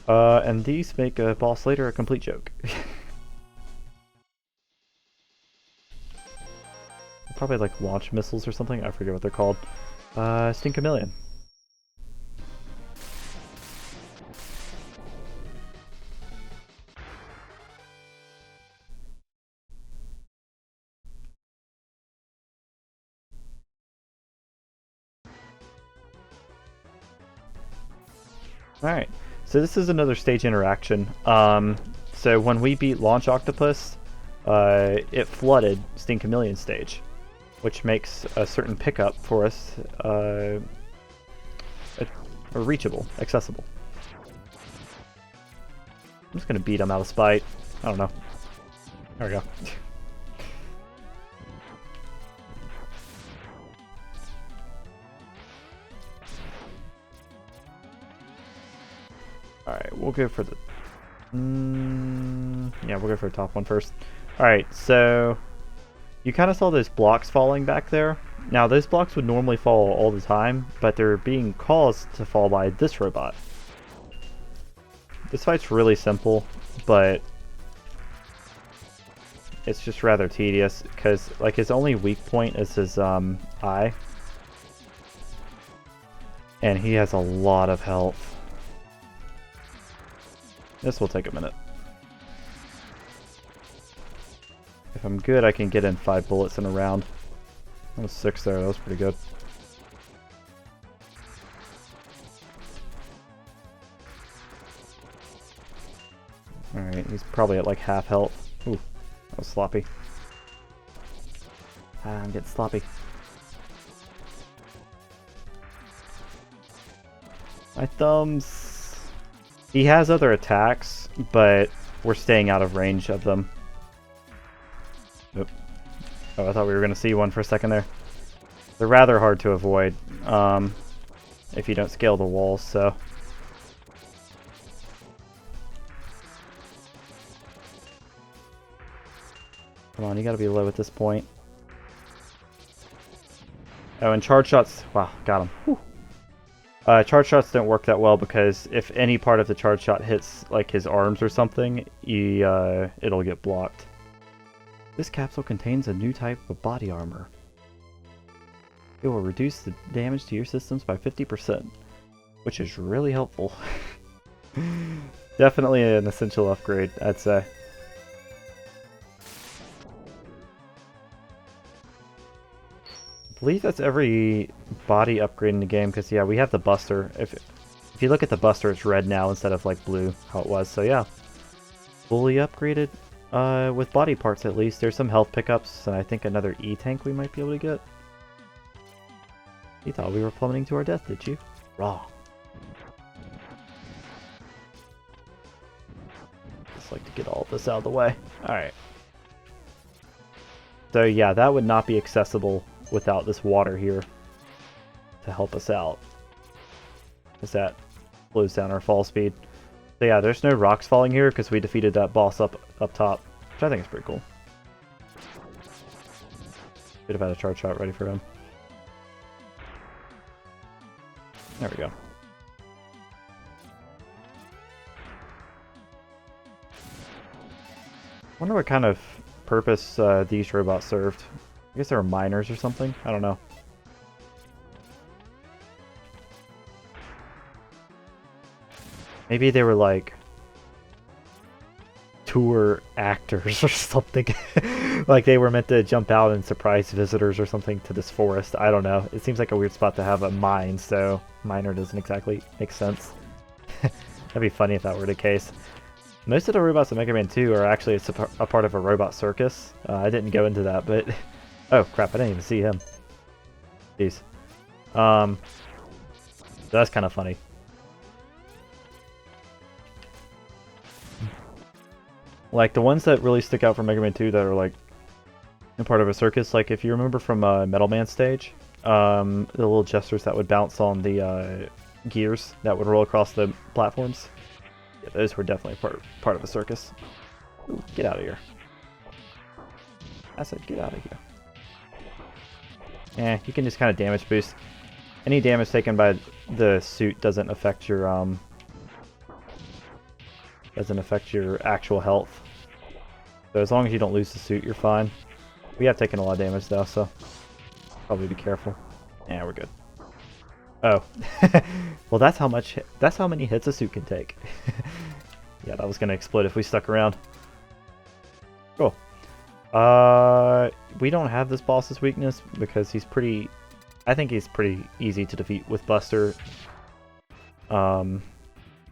And these make a boss later a complete joke. Probably like launch missiles or something, I forget what they're called. Stink Chameleon. Alright, so this is another stage interaction. So when we beat Launch Octopus, it flooded Stink Chameleon stage, which makes a certain pickup for us reachable, accessible. I'm just gonna beat him out of spite. I don't know. There we go. Alright, we'll go for the... yeah, we'll go for the top one first. Alright, so... You kind of saw those blocks falling back there. Now, those blocks would normally fall all the time, but they're being caused to fall by this robot. This fight's really simple, but... it's just rather tedious, because like his only weak point is his eye. And he has a lot of health. This will take a minute. If I'm good, I can get in 5 bullets in a round. That was 6 there, that was pretty good. Alright, he's probably at like half health. Ooh, that was sloppy. I'm getting sloppy. My thumbs... He has other attacks, but we're staying out of range of them. Oop. Oh, I thought we were going to see one for a second there. They're rather hard to avoid if you don't scale the walls, so... Come on, you gotta be low at this point. Oh, and charge shots... Wow, got him. Whew. Charge shots don't work that well because if any part of the charge shot hits like his arms or something, it'll get blocked. This capsule contains a new type of body armor. It will reduce the damage to your systems by 50%, which is really helpful. Definitely an essential upgrade, I'd say. I believe that's every body upgrade in the game, because yeah, we have the Buster. If you look at the Buster, it's red now instead of like blue, how it was. So yeah, fully upgraded with body parts at least. There's some health pickups, and I think another E-tank we might be able to get. You thought we were plummeting to our death, did you? Raw. Just like to get all this out of the way. Alright. So yeah, that would not be accessible without this water here to help us out, because that slows down our fall speed. So yeah, there's no rocks falling here because we defeated that boss up top, which I think is pretty cool. Should have had a charge shot ready for him. There we go. Wonder what kind of purpose these robots served. I guess they were miners or something? I don't know. Maybe they were like tour actors or something. Like they were meant to jump out and surprise visitors or something to this forest. I don't know. It seems like a weird spot to have a mine, so miner doesn't exactly make sense. That'd be funny if that were the case. Most of the robots in Mega Man 2 are actually a part of a robot circus. I didn't go into that, but... Oh, crap, I didn't even see him. Jeez. That's kind of funny. Like, the ones that really stick out from Mega Man 2 that are, like, a part of a circus, like, if you remember from Metal Man stage, the little jesters that would bounce on the gears that would roll across the platforms, yeah, those were definitely part of a circus. Ooh, get out of here. I said get out of here. Eh, you can just kind of damage boost. Any damage taken by the suit doesn't affect your actual health. So as long as you don't lose the suit, you're fine. We have taken a lot of damage though, so probably be careful. Yeah, we're good. Oh, well, that's how many hits a suit can take. Yeah, that was gonna explode if we stuck around. Cool. We don't have this boss's weakness because I think he's pretty easy to defeat with Buster. You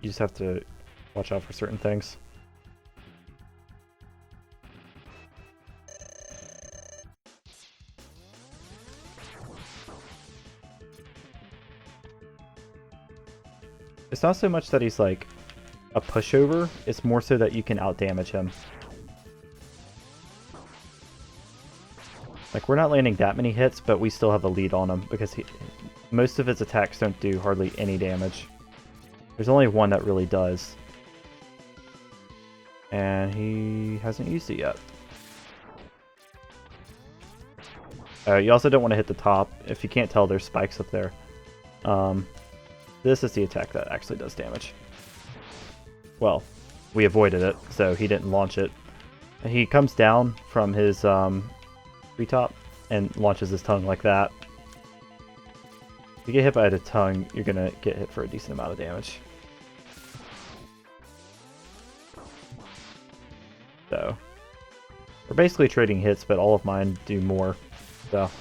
just have to watch out for certain things. It's not so much that he's like a pushover, it's more so that you can outdamage him. Like, we're not landing that many hits, but we still have a lead on him because most of his attacks don't do hardly any damage. There's only one that really does. And he hasn't used it yet. You also don't want to hit the top. If you can't tell, there's spikes up there. This is the attack that actually does damage. Well, we avoided it, so he didn't launch it. He comes down from his treetop and launches his tongue like that. If you get hit by the tongue, you're gonna get hit for a decent amount of damage. So, we're basically trading hits, but all of mine do more. So.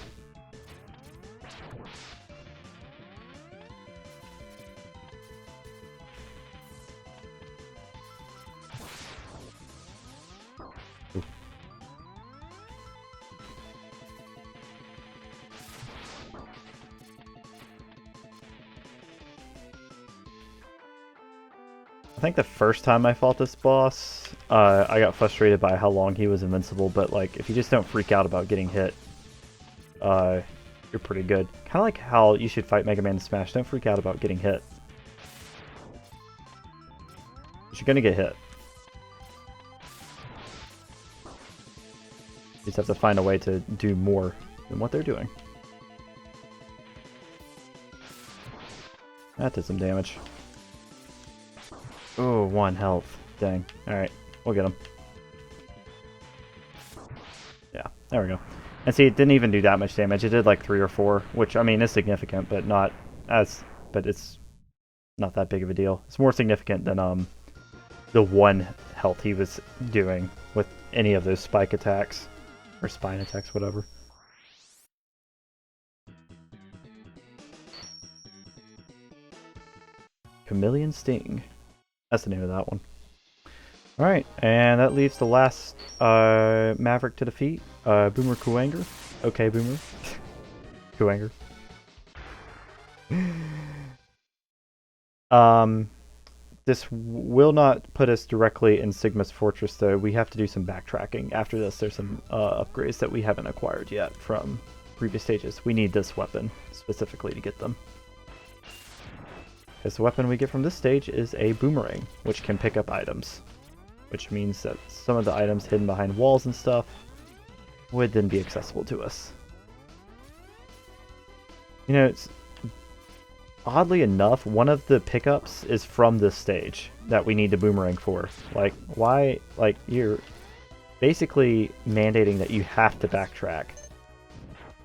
I think the first time I fought this boss, I got frustrated by how long he was invincible, but like, if you just don't freak out about getting hit, you're pretty good. Kind of like how you should fight Mega Man in Smash. Don't freak out about getting hit. You're gonna get hit. You just have to find a way to do more than what they're doing. That did some damage. Oh, 1 health. Dang. Alright, we'll get him. Yeah, there we go. And see, it didn't even do that much damage. It did like 3 or 4, which, I mean, is significant, but but it's not that big of a deal. It's more significant than the one health he was doing with any of those spike attacks. Or spine attacks, whatever. Chameleon Sting. That's the name of that one. Alright, and that leaves the last Maverick to defeat. Boomer Kuwanger. Okay, Boomer. Kuwanger. This will not put us directly in Sigma's Fortress, though. We have to do some backtracking. After this, there's some upgrades that we haven't acquired yet from previous stages. We need this weapon specifically to get them. Because the weapon we get from this stage is a boomerang, which can pick up items. Which means that some of the items hidden behind walls and stuff would then be accessible to us. You know, it's... Oddly enough, one of the pickups is from this stage that we need the boomerang for. Like, why? Like, you're basically mandating that you have to backtrack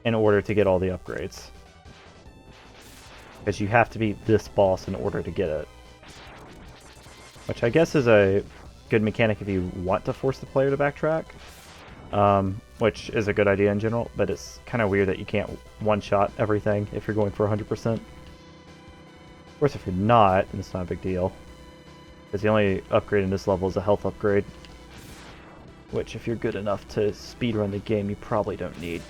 in order to get all the upgrades. Because you have to beat this boss in order to get it. Which I guess is a good mechanic if you want to force the player to backtrack. Which is a good idea in general, but it's kind of weird that you can't one-shot everything if you're going for 100%. Of course, if you're not, then it's not a big deal. Because the only upgrade in this level is a health upgrade. Which, if you're good enough to speedrun the game, you probably don't need.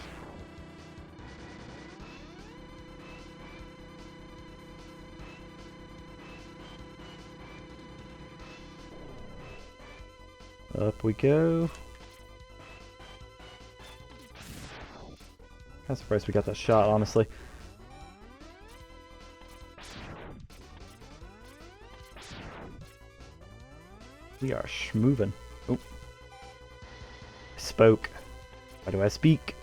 Up we go. Kind of surprised we got that shot, honestly. We are schmoving. Oh. I spoke. Why do I speak?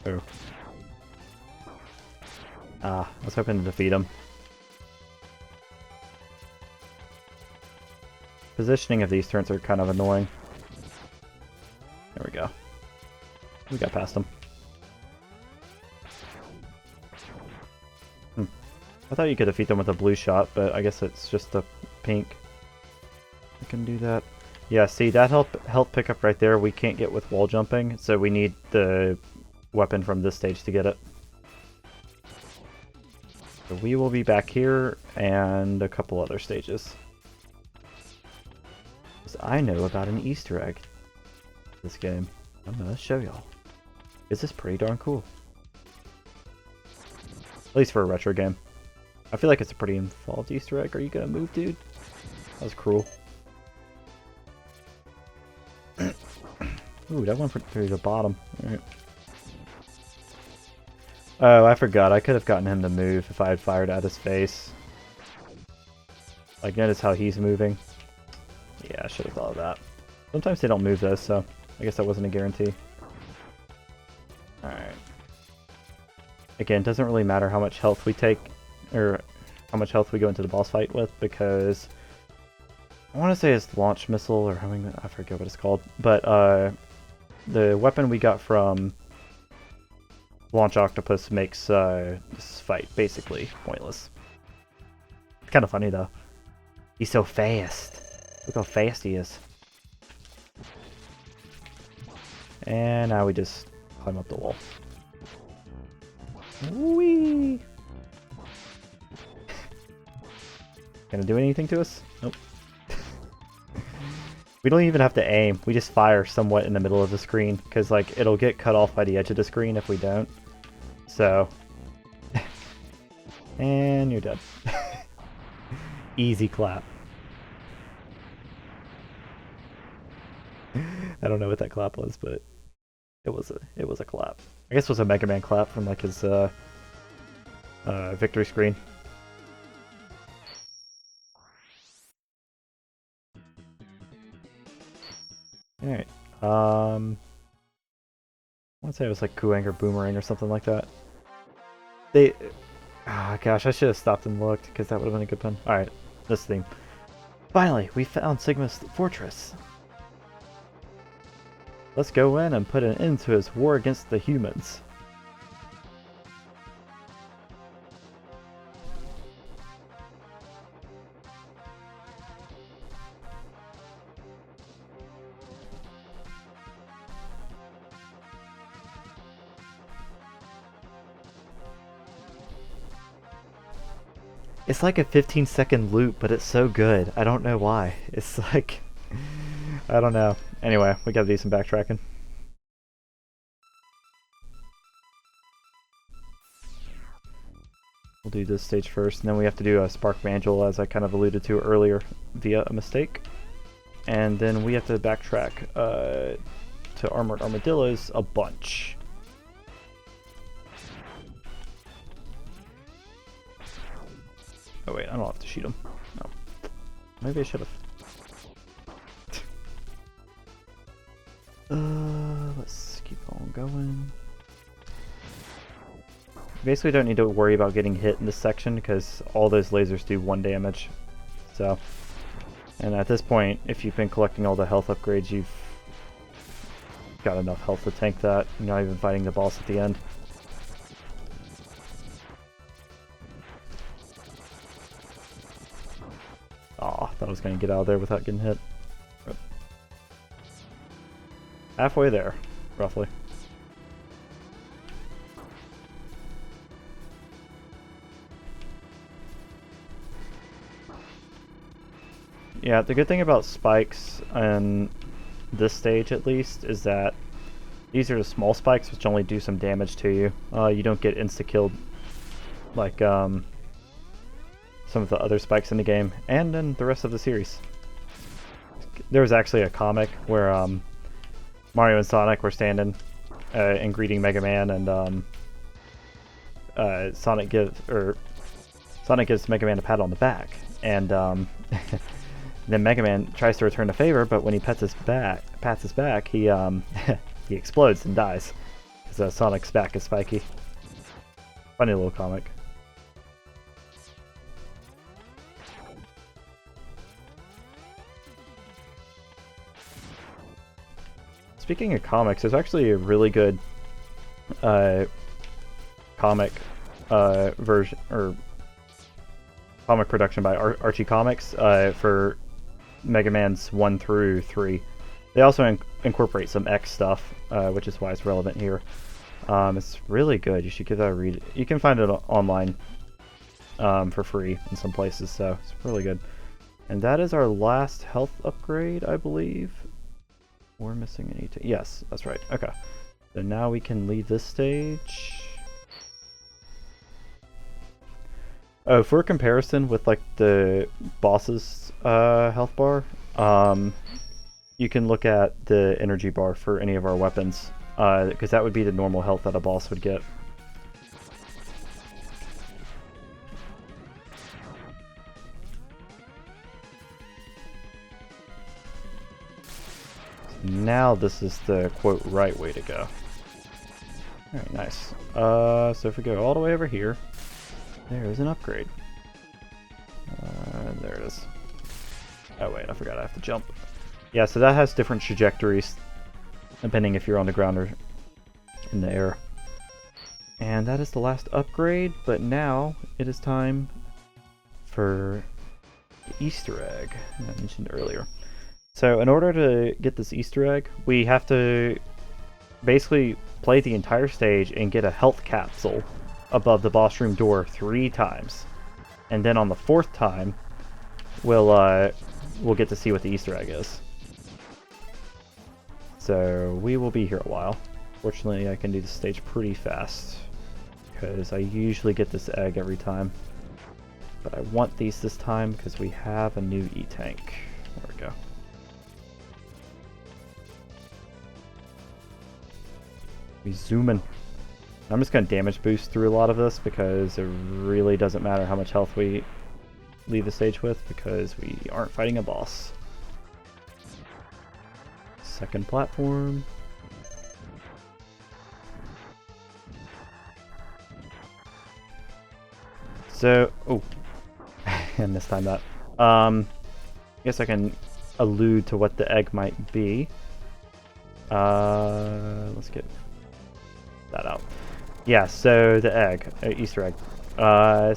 Oh. Ah, I was hoping to defeat him. Positioning of these turns are kind of annoying. There we go. We got past him. I thought you could defeat them with a blue shot, but I guess it's just a pink. I can do that. Yeah, see, that health pickup right there we can't get with wall jumping, so we need the weapon from this stage to get it. So we will be back here and a couple other stages. Because I know about an Easter egg in this game. I'm going to show y'all. This is pretty darn cool. At least for a retro game. I feel like it's a pretty involved Easter egg. Are you gonna move, dude? That was cruel. Ooh, that went through the bottom. Alright. Oh, I forgot. I could have gotten him to move if I had fired at his face. Like, notice how he's moving. Yeah, I should have thought of that. Sometimes they don't move though, so I guess that wasn't a guarantee. Alright. Again, it doesn't really matter how much health we take, or how much health we go into the boss fight with, because I want to say it's launch missile, or I forget what it's called, but the weapon we got from Launch Octopus makes this fight basically pointless. It's kind of funny though. He's so fast. Look how fast he is. And now we just climb up the wall. Whee! Gonna do anything to us? Nope. We don't even have to aim. We just fire somewhat in the middle of the screen, because like it'll get cut off by the edge of the screen if we don't. So, and you're dead. Easy clap. I don't know what that clap was, but it was a clap. I guess it was a Mega Man clap from like his victory screen. Alright, I want to say it was like Kuwanger Boomerang or something like that. Gosh, I should have stopped and looked, because that would have been a good pun. Alright, this theme. Finally, we found Sigma's Fortress. Let's go in and put an end to his war against the humans. It's like a 15-second loop, but it's so good. I don't know why. It's like... I don't know. Anyway, we gotta do some backtracking. We'll do this stage first, and then we have to do a Spark Evangel, as I kind of alluded to earlier, via a mistake. And then we have to backtrack to Armored Armadillos a bunch. Oh wait, I don't have to shoot him. No. Maybe I should have. Let's keep on going. Basically don't need to worry about getting hit in this section because all those lasers do 1 damage. So, and at this point, if you've been collecting all the health upgrades, you've got enough health to tank that. You're not even fighting the boss at the end. Aw, thought I was going to get out of there without getting hit. Halfway there, roughly. Yeah, the good thing about spikes on this stage, at least, is that these are the small spikes which only do some damage to you. You don't get insta-killed like some of the other spikes in the game, and in the rest of the series. There was actually a comic where Mario and Sonic were standing and greeting Mega Man, and Sonic gives Mega Man a pat on the back, and then Mega Man tries to return the favor, but when he pats his back, he he explodes and dies because Sonic's back is spiky. Funny little comic. Speaking of comics, there's actually a really good comic version or comic production by Archie Comics for Mega Man's 1 through 3. They also incorporate some X stuff, which is why it's relevant here. It's really good. You should give that a read. You can find it online for free in some places, so it's really good. And that is our last health upgrade, I believe. We're missing an E. Yes, that's right. Okay. So now we can leave this stage. Oh, for comparison with like the boss's health bar, you can look at the energy bar for any of our weapons, because that would be the normal health that a boss would get. Now this is the quote right way to go. Alright, nice. So if we go all the way over here, there is an upgrade. There it is. Oh wait, I forgot I have to jump. Yeah, so that has different trajectories depending if you're on the ground or in the air. And that is the last upgrade, but now it is time for the Easter egg I mentioned earlier. So in order to get this Easter egg, we have to basically play the entire stage and get a health capsule above the boss room door 3 times. And then on the 4th time, we'll get to see what the Easter egg is. So we will be here a while. Fortunately, I can do this stage pretty fast, because I usually get this egg every time. But I want these this time because we have a new E-Tank. There we go. We zoom in. I'm just going to damage boost through a lot of this because it really doesn't matter how much health we leave the stage with because we aren't fighting a boss. Second platform. So, oh, I mistimed that. I guess I can allude to what the egg might be. Let's get that out. Yeah, so the egg, Easter egg.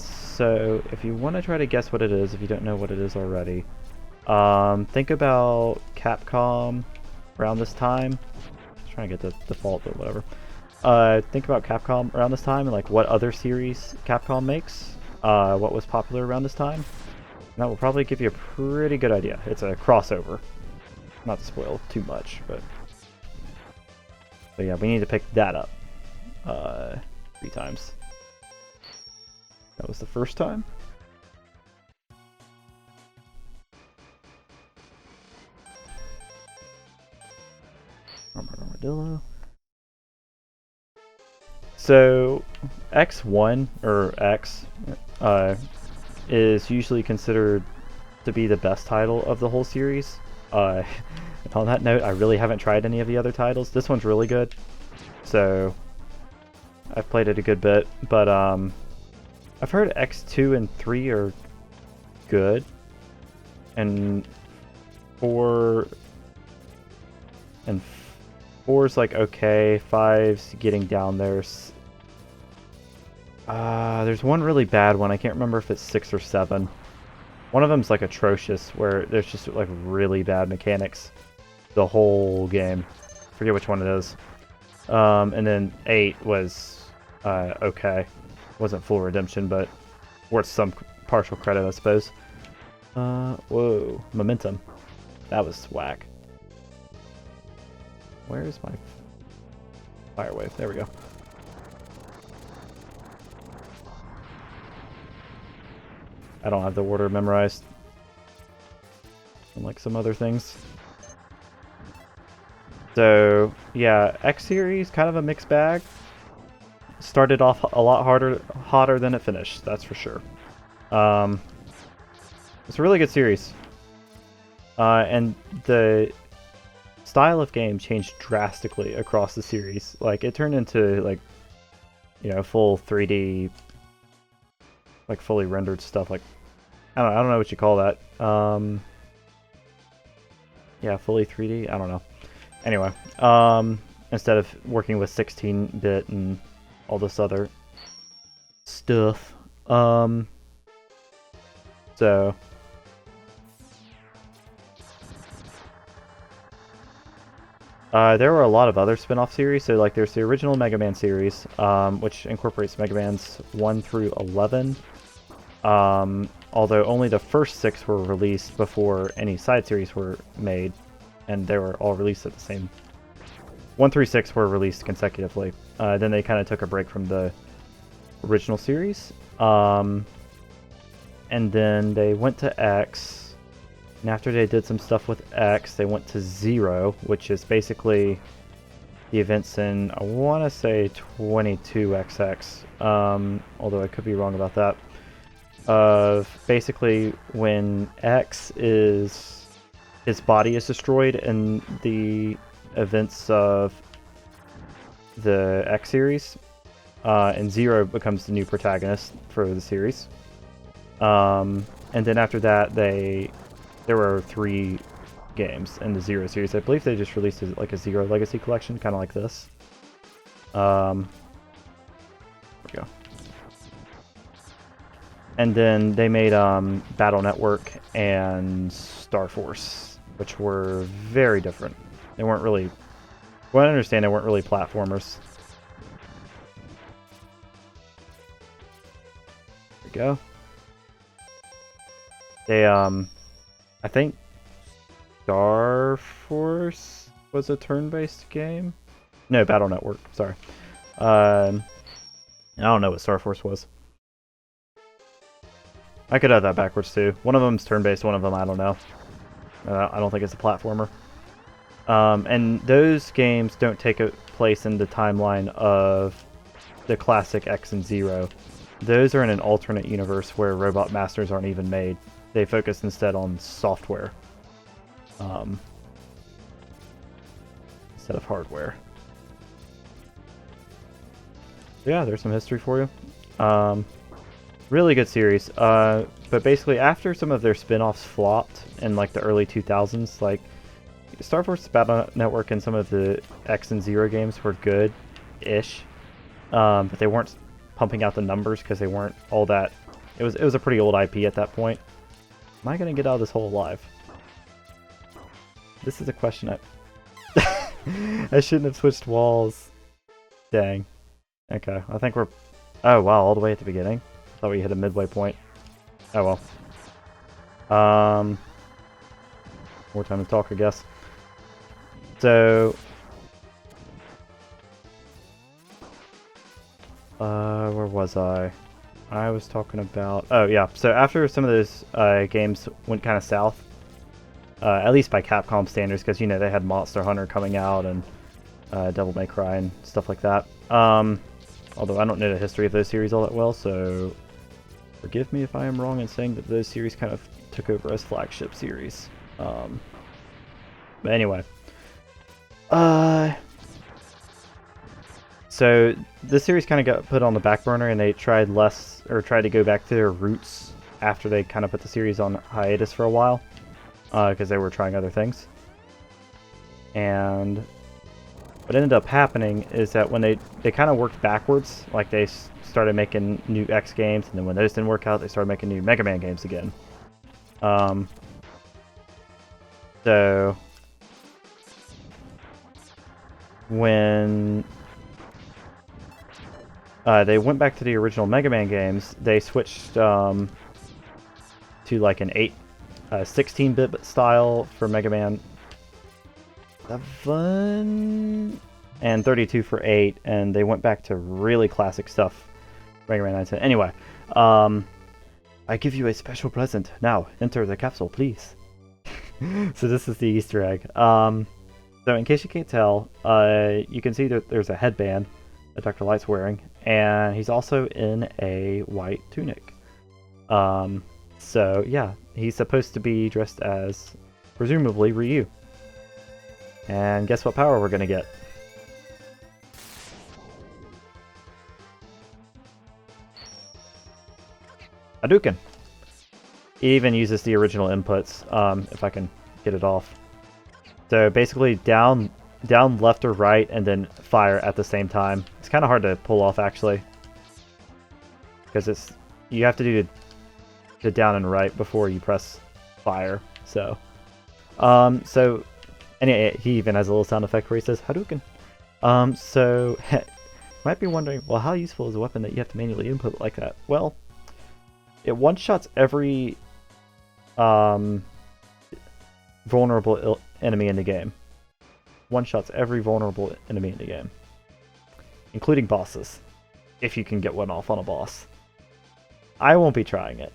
So if you want to try to guess what it is, if you don't know what it is already, think about Capcom around this time. I'm trying to get the default, but whatever. Think about Capcom around this time and like what other series Capcom makes. what was popular around this time. And that will probably give you a pretty good idea. It's a crossover. Not to spoil too much, but yeah, we need to pick that up 3 times. That was the first time. Armadillo. So X1 or X is usually considered to be the best title of the whole series. And on that note, I really haven't tried any of the other titles. This one's really good, so I've played it a good bit. But I've heard X2 and 3 are good, and 4 and 4's like okay. 5's getting down there. There's one really bad one. I can't remember if it's 6 or 7. One of them's like atrocious, where there's just like really bad mechanics the whole game. Forget which one it is. And then 8 was okay. Wasn't full redemption, but worth some partial credit, I suppose. Whoa, momentum. That was whack. Where is my fire wave? There we go. I don't have the order memorized, unlike some other things. So yeah, X series kind of a mixed bag. Started off a lot hotter than it finished. That's for sure. It's a really good series, and the style of game changed drastically across the series. Like it turned into like, you know, full 3D. Like fully rendered stuff, like I don't know what you call that. Yeah, fully 3D. I don't know. Anyway, instead of working with 16-bit and all this other stuff, so there were a lot of other spin-off series. So like there's the original Mega Man series, which incorporates Mega Man's 1 through 11. Although only the first 6 were released before any side series were made, and they were all released at the same. 1 through 6 were released consecutively. Then they kind of took a break from the original series, and then they went to X. And after they did some stuff with X, they went to 0, which is basically the events in, I want to say 22XX, although I could be wrong about that. Basically when X is, his body is destroyed in the events of the X series, and 0 becomes the new protagonist for the series. And then after that, there were 3 games in the 0 series. I believe they just released like a 0 Legacy collection, kind of like this. There we go. And then they made Battle Network and Star Force, which were very different. They weren't really, well, I understand they weren't really platformers. There we go. They, I think Star Force was a turn-based game? No, Battle Network, sorry. I don't know what Star Force was. I could have that backwards too. One of them's turn-based, one of them I don't know. I don't think it's a platformer. And those games don't take place in the timeline of the classic X and 0. Those are in an alternate universe where Robot Masters aren't even made. They focus instead on software, instead of hardware. Yeah, there's some history for you. Really good series. But basically, after some of their spin-offs flopped in like the early 2000s, like Star Force Battle Network and some of the X and 0 games were good-ish, but they weren't pumping out the numbers because they weren't all that. It was a pretty old IP at that point. Am I gonna get out of this hole alive? This is a question I shouldn't have switched walls. Dang. Okay, I think we're... Oh wow, all the way at the beginning? Thought we hit a midway point. Oh well. More time to talk, I guess. So, where was I? I was talking about... Oh, yeah. So after some of those games went kind of south, at least by Capcom standards, because, you know, they had Monster Hunter coming out and Devil May Cry and stuff like that. Although I don't know the history of those series all that well, so forgive me if I am wrong in saying that those series kind of took over as flagship series. But anyway. So this series kind of got put on the back burner, and they tried to go back to their roots after they kind of put the series on hiatus for a while, because they were trying other things. And what ended up happening is that when they kind of worked backwards, like they started making new X games, and then when those didn't work out, they started making new Mega Man games again. So when they went back to the original Mega Man games, they switched to like an 16-bit style for Mega Man 7 and 32 for 8, and they went back to really classic stuff. Mega Man 9 10. Anyway, I give you a special present. Now, enter the capsule, please. So this is the Easter egg. So in case you can't tell, you can see that there's a headband that Dr. Light's wearing, and he's also in a white tunic. So yeah, he's supposed to be dressed as, presumably, Ryu. And guess what power we're gonna get? Hadouken! He even uses the original inputs, if I can get it off. So basically down, left or right, and then fire at the same time. It's kind of hard to pull off, actually. Because you have to do the down and right before you press fire. So, and he even has a little sound effect where he says Hadouken. So, you might be wondering, well, how useful is a weapon that you have to manually input like that? Well, it one-shots every vulnerable enemy in the game. One-shots every vulnerable enemy in the game, including bosses, if you can get one off on a boss. I won't be trying it,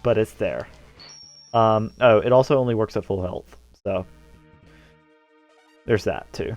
but it's there. Oh, it also only works at full health, so there's that too.